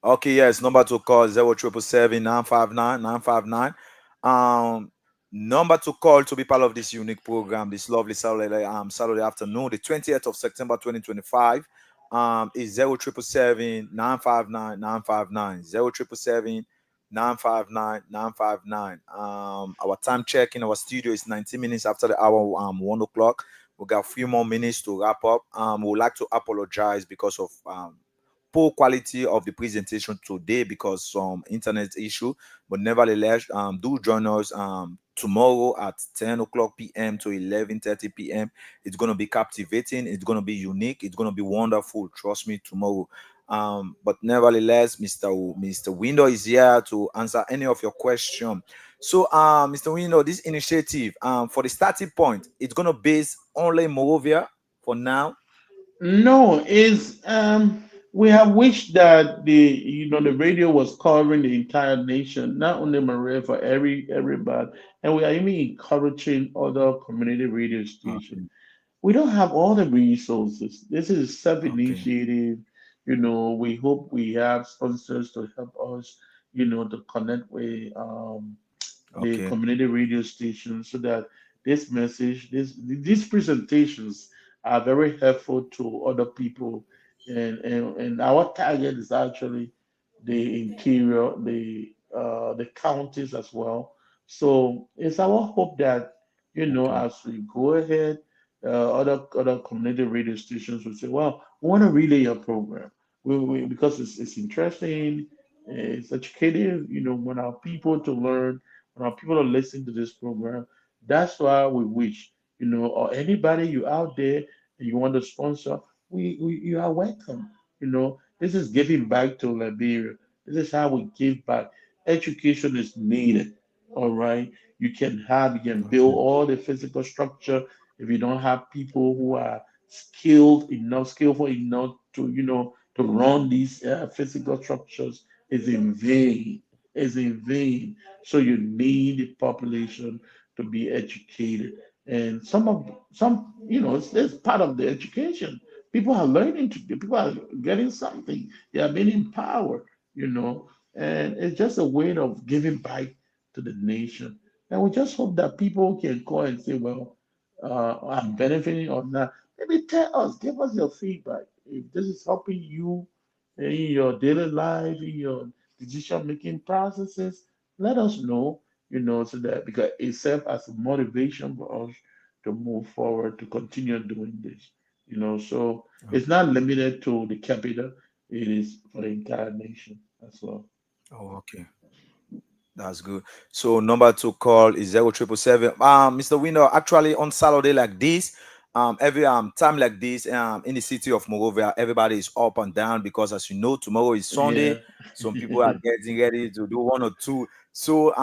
Okay, yes, number to call 0777959 959. Number to call to be part of this unique program, this lovely Saturday afternoon, the 20th of September 2025. Is 0777959 959 959 959. Our time check in our studio is 19 minutes after the hour, 1 o'clock. We got a few more minutes to wrap up. We would like to apologize because of poor quality of the presentation today because some internet issue. But nevertheless, do join us tomorrow at 10 o'clock p.m. to 11:30 p.m. It's going to be captivating. It's going to be unique. It's going to be wonderful. Trust me, tomorrow. But nevertheless, Mr. Window is here to answer any of your question. So, Mr. Window, this initiative, for the starting point, it's going to base only Morovia for now. No, is we have wished that the radio was covering the entire nation, not only Maria, for everybody, and we are even encouraging other community radio stations. Okay. We don't have all the resources. This is Okay. self-initiative. We hope we have sponsors to help us, to connect with the Okay. community radio stations so that this message, these presentations are very helpful to other people. And our target is actually the interior, the counties as well. So it's our hope that, Okay. as we go ahead, other community radio stations will say, well, we want to relay your program. Because it's interesting, it's educative, when our people to learn, when our people are listening to this program. That's why we wish, or anybody you out there and you want to sponsor, you are welcome. This is giving back to Liberia. This is how we give back. Education is needed. All right. You can build Okay. all the physical structure if you don't have people who are skillful enough to run these physical structures is in vain. Is in vain. So you need the population to be educated. And it's part of the education. People are learning people are getting something. They are being empowered, you know, and it's just a way of giving back to the nation. And we just hope that people can call and say, well, I'm benefiting or not. Maybe tell us, give us your feedback. If this is helping you in your daily life, in your decision making processes, let us know, so that because it serves as a motivation for us to move forward, to continue doing this. So it's not limited to the capital, it is for the entire nation as well. Oh, okay. That's good. So number to call is 0777. Mr. Window, actually on Saturday like this, every time like this, in the city of Monrovia, everybody is up and down because as you know, tomorrow is Sunday. Yeah. Some people are getting ready to do one or two. So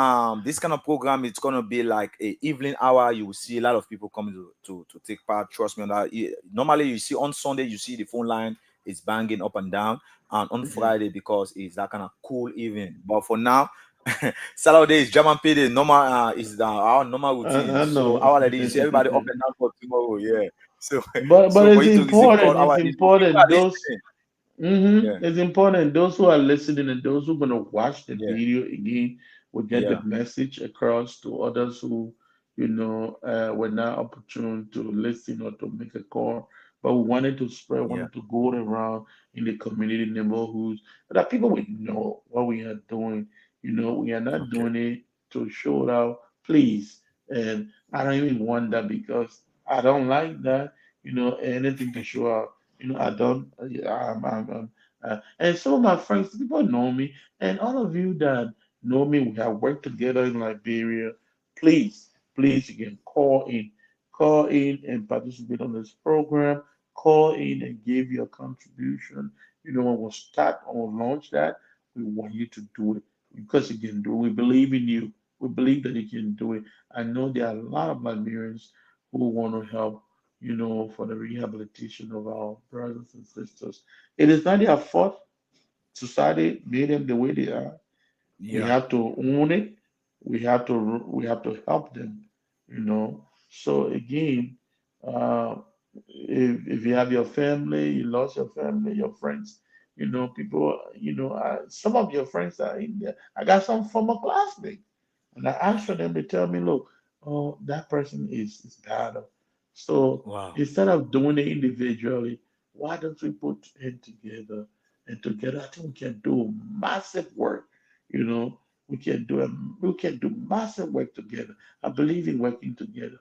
this kind of program it's gonna be like a evening hour. You will see a lot of people coming to take part. Trust me on that. Normally you see on Sunday, you see the phone line is banging up and down. And on Yeah. Friday because it's that kind of cool evening. But for now, Saturday is German PD. Normal is our normal routine. I So know. our lady, you see everybody up and down for tomorrow. Yeah. So But so for it's you to receive call, important. our It's lady, so people are important. listening. Yeah. It's important. Those who are listening and those who are gonna watch the Yeah. video again will get the Yeah. message across to others who, were not opportune to listen or to make a call. But we wanted to spread, Yeah. wanted to go around in the community neighborhoods so that people would know what we are doing. We are not Okay. doing it to show it out, please. And I don't even want that because I don't like that. Anything to show out. I don't. And some of my friends, people know me, and all of you that know me, we have worked together in Liberia. Please, please, you can call in and participate on this program. Call in and give your contribution. When we start or launch that, we want you to do it because you can do it. We believe in you. We believe that you can do it. I know there are a lot of Liberians who want to help for the rehabilitation of our brothers and sisters. It is not their fault. Society made them the way they are. We Yeah. have to own it. We have to help them. So again, uh, if you have your family, you lost your family, your friends, people, some of your friends are in there. I got some former classmates, and I asked for them to tell me, look, oh, that person is bad. So Wow. instead of doing it individually, why don't we put it together? And together, I think we can do massive work. You know, we can do we can do massive work together. I believe in working together,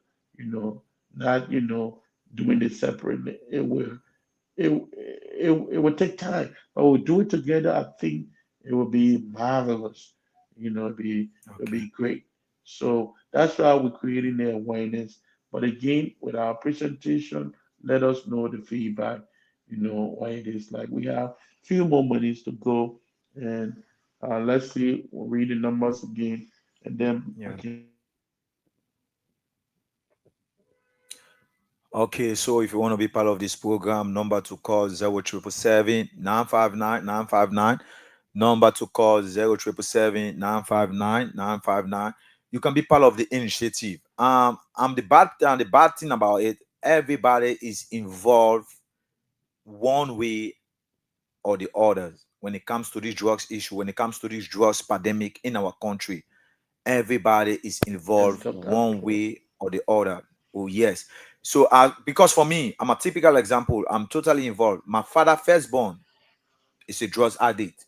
not doing it separately. It will take time, but we'll do it together. I think it will be marvelous. It'll Okay. be great. So that's why we're creating the awareness. But again, with our presentation, let us know the feedback. Why it is like we have few more minutes to go, and let's see. We'll read the numbers again, and then I Yeah. can. Okay, so if you want to be part of this program, number to call 0777959 number to call 0777959. You can be part of the initiative. The bad thing about it, everybody is involved one way or the others when it comes to this drugs issue, when it comes to this drugs pandemic in our country. Everybody is Yes, involved Dr. one Paul. way or the other. Oh yes. So because for me, I'm a typical example. I'm totally involved. My father firstborn is a drugs addict.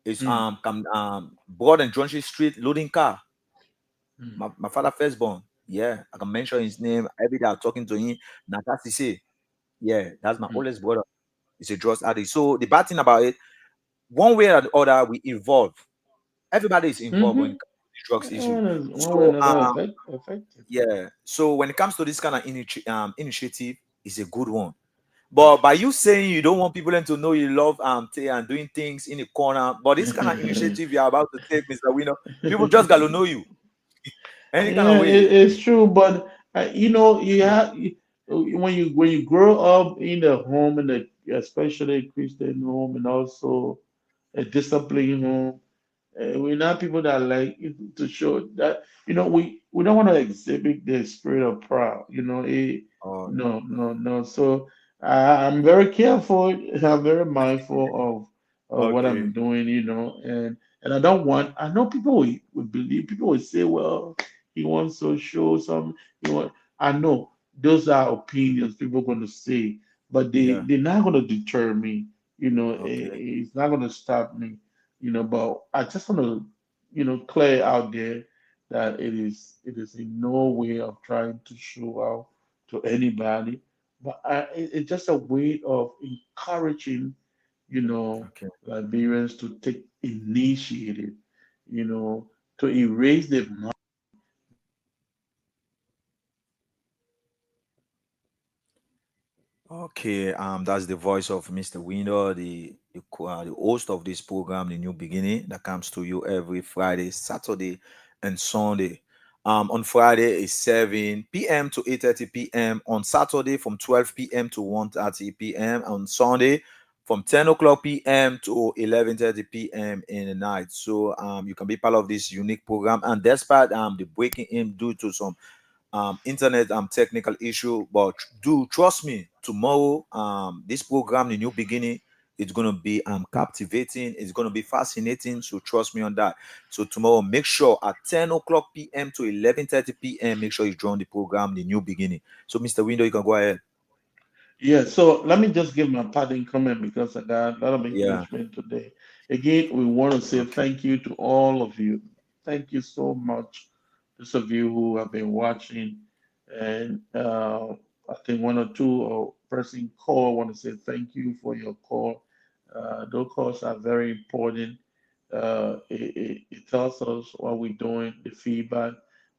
It's Mm, Broad and Johnson Street loading car. mm, My father firstborn. Yeah, I can mention his name every day. I'm talking to him. Natasi say, yeah, that's my mm, oldest brother. He's a drugs addict. So the bad thing about it, one way or the other, we involve. Everybody is involved when mm-hmm. it comes to the drugs issue. One way or So another affected. yeah. So when it comes to this kind of initiative, it's a good one. But by you saying you don't want people then to know you love and doing things in the corner, but this kind of initiative you're about to take, Mr. Winner, people just gotta know you any kind of Yeah, way. it's true, but when you grow up in the home, in the especially a Christian home, and also a disciplined home, we're not people that like to show that we don't want to exhibit the spirit of pride. Oh, No, no, no. So I'm very careful. I'm very mindful of what I'm okay. doing. And I don't want. I know people will believe. People will say, "Well, he wants to show some." He want. I know those are opinions people going to say, but Yeah. they're not going to deter me. Okay. It's not going to stop me. But I just want to clear out there that it is in no way of trying to show out to anybody, but it's just a way of encouraging Okay. Liberians to take initiative, to erase the Okay, that's the voice of Mr. Window, the host of this program, The New Beginning, that comes to you every Friday, Saturday, and Sunday. On Friday is 7 p.m. to 8:30 p.m. On Saturday from 12 p.m. to 1:30 p.m. On Sunday from 10 o'clock p.m. to 11:30 p.m. in the night. So you can be part of this unique program. And despite the breaking in due to some internet technical issue, but do trust me, tomorrow this program, The New Beginning, it's gonna be captivating, it's gonna be fascinating. So trust me on that. So tomorrow, make sure at 10 o'clock p.m. to 11:30 p.m. make sure you join the program, The New Beginning. So Mr. Window, you can go ahead. Yeah, so let me just give my parting comment because I got a lot of Yeah. engagement today. Again, we want to say Okay. thank you to all of you. Thank you so much, those of you who have been watching. And I think one or two or person call want to say thank you for your call. Those calls are very important. It tells us what we're doing, the feedback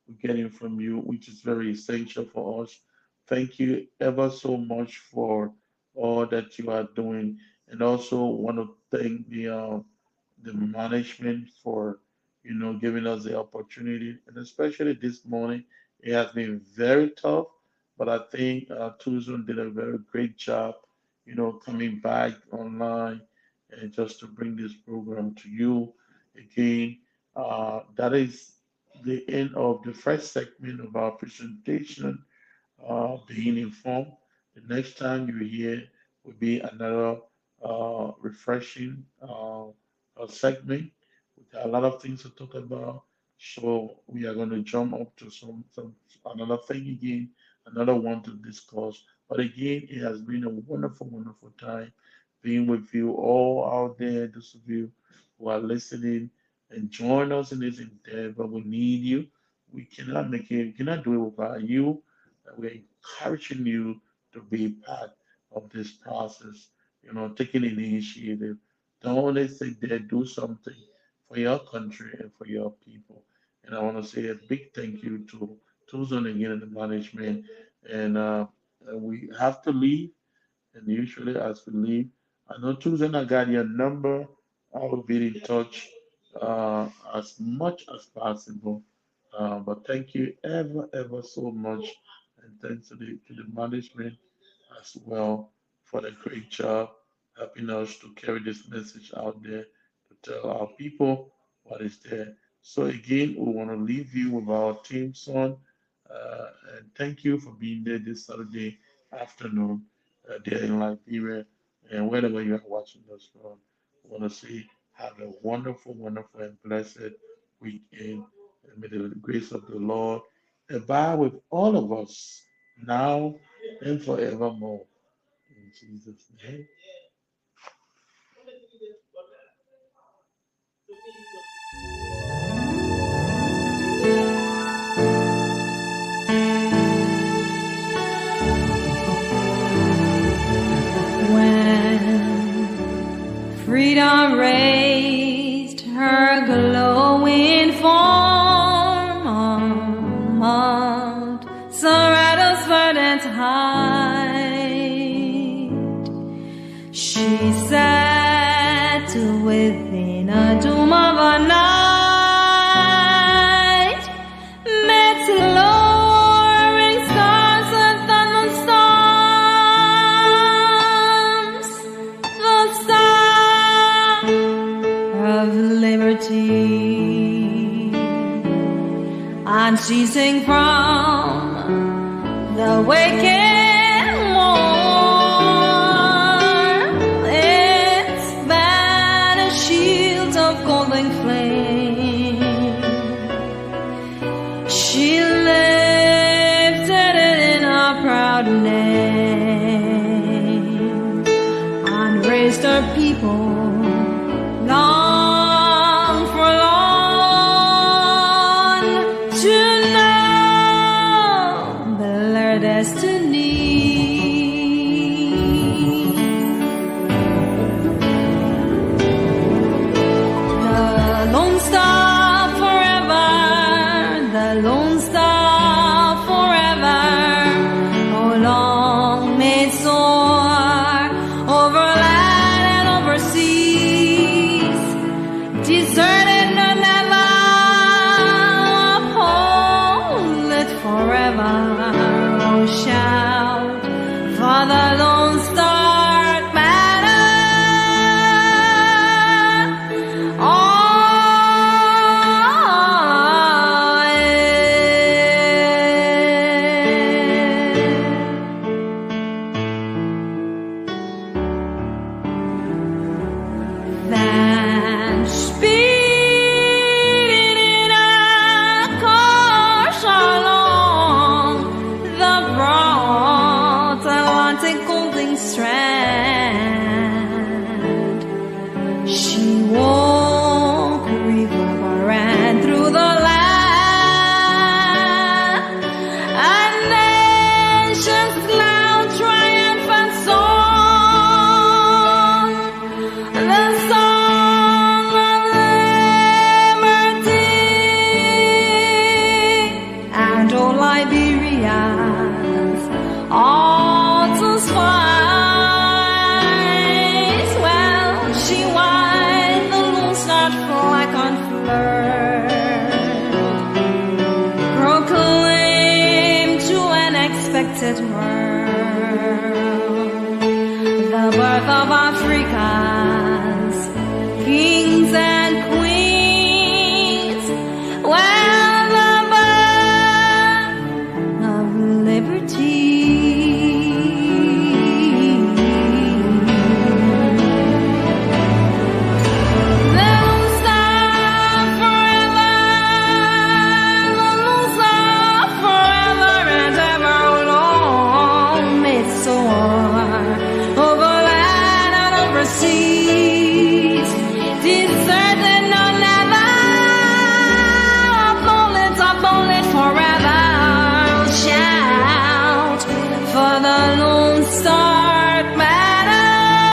we're getting from you, which is very essential for us. Thank you ever so much for all that you are doing, and also want to thank the management for giving us the opportunity, and especially this morning. It has been very tough, but I think Tucson did a very great job, coming back online and just to bring this program to you again. That is the end of the first segment of our presentation, being informed. The next time you're here will be another refreshing segment. We got a lot of things to talk about, so we are going to jump up to some another thing again, another one to discuss. But again, it has been a wonderful, wonderful time being with you all out there. Those of you who are listening, and join us in this endeavor. We need you. We cannot make it, we cannot do it without you. We're encouraging you to be part of this process, taking initiative. Don't only sit there, do something for your country and for your people. And I want to say a big thank you to Tuzon again and the management. And we have to leave. And usually, as we leave, I know Tuzon, I got your number. I will be in touch as much as possible. But thank you ever so much. And thanks to the management as well for the great job helping us to carry this message out there to tell our people what is there. So again, we want to leave you with our theme song. And thank you for being there this Saturday afternoon there in Liberia and wherever you are watching us from. I want to say have a wonderful and blessed weekend. And may the grace of the Lord abide with all of us now and forevermore. In Jesus' name. When freedom raised her glowing form on Mount Sorato's verdant height, she sat within a doom of a night, met lowering stars and thunderstorms, the star of liberty, unceasing from the waking morn, its banner shield of golden flame, she lifted it in a proud name, and raised her people long forlorn to know their destiny. The Lone Star forever, the Lone Star forever, oh long may it soar over land and over seas, deserted but never, uphold it forever. Oh, shout for the Lone Star banner. Oh, then speeding in a course along the broad Atlantic golden strand, she walked river and through the land, and nations loud triumphant song, the song of liberty, and oh Liberia's autumn skies. Well, she whined the Lone Star flag unfurled, proclaimed to an expected world the birth of our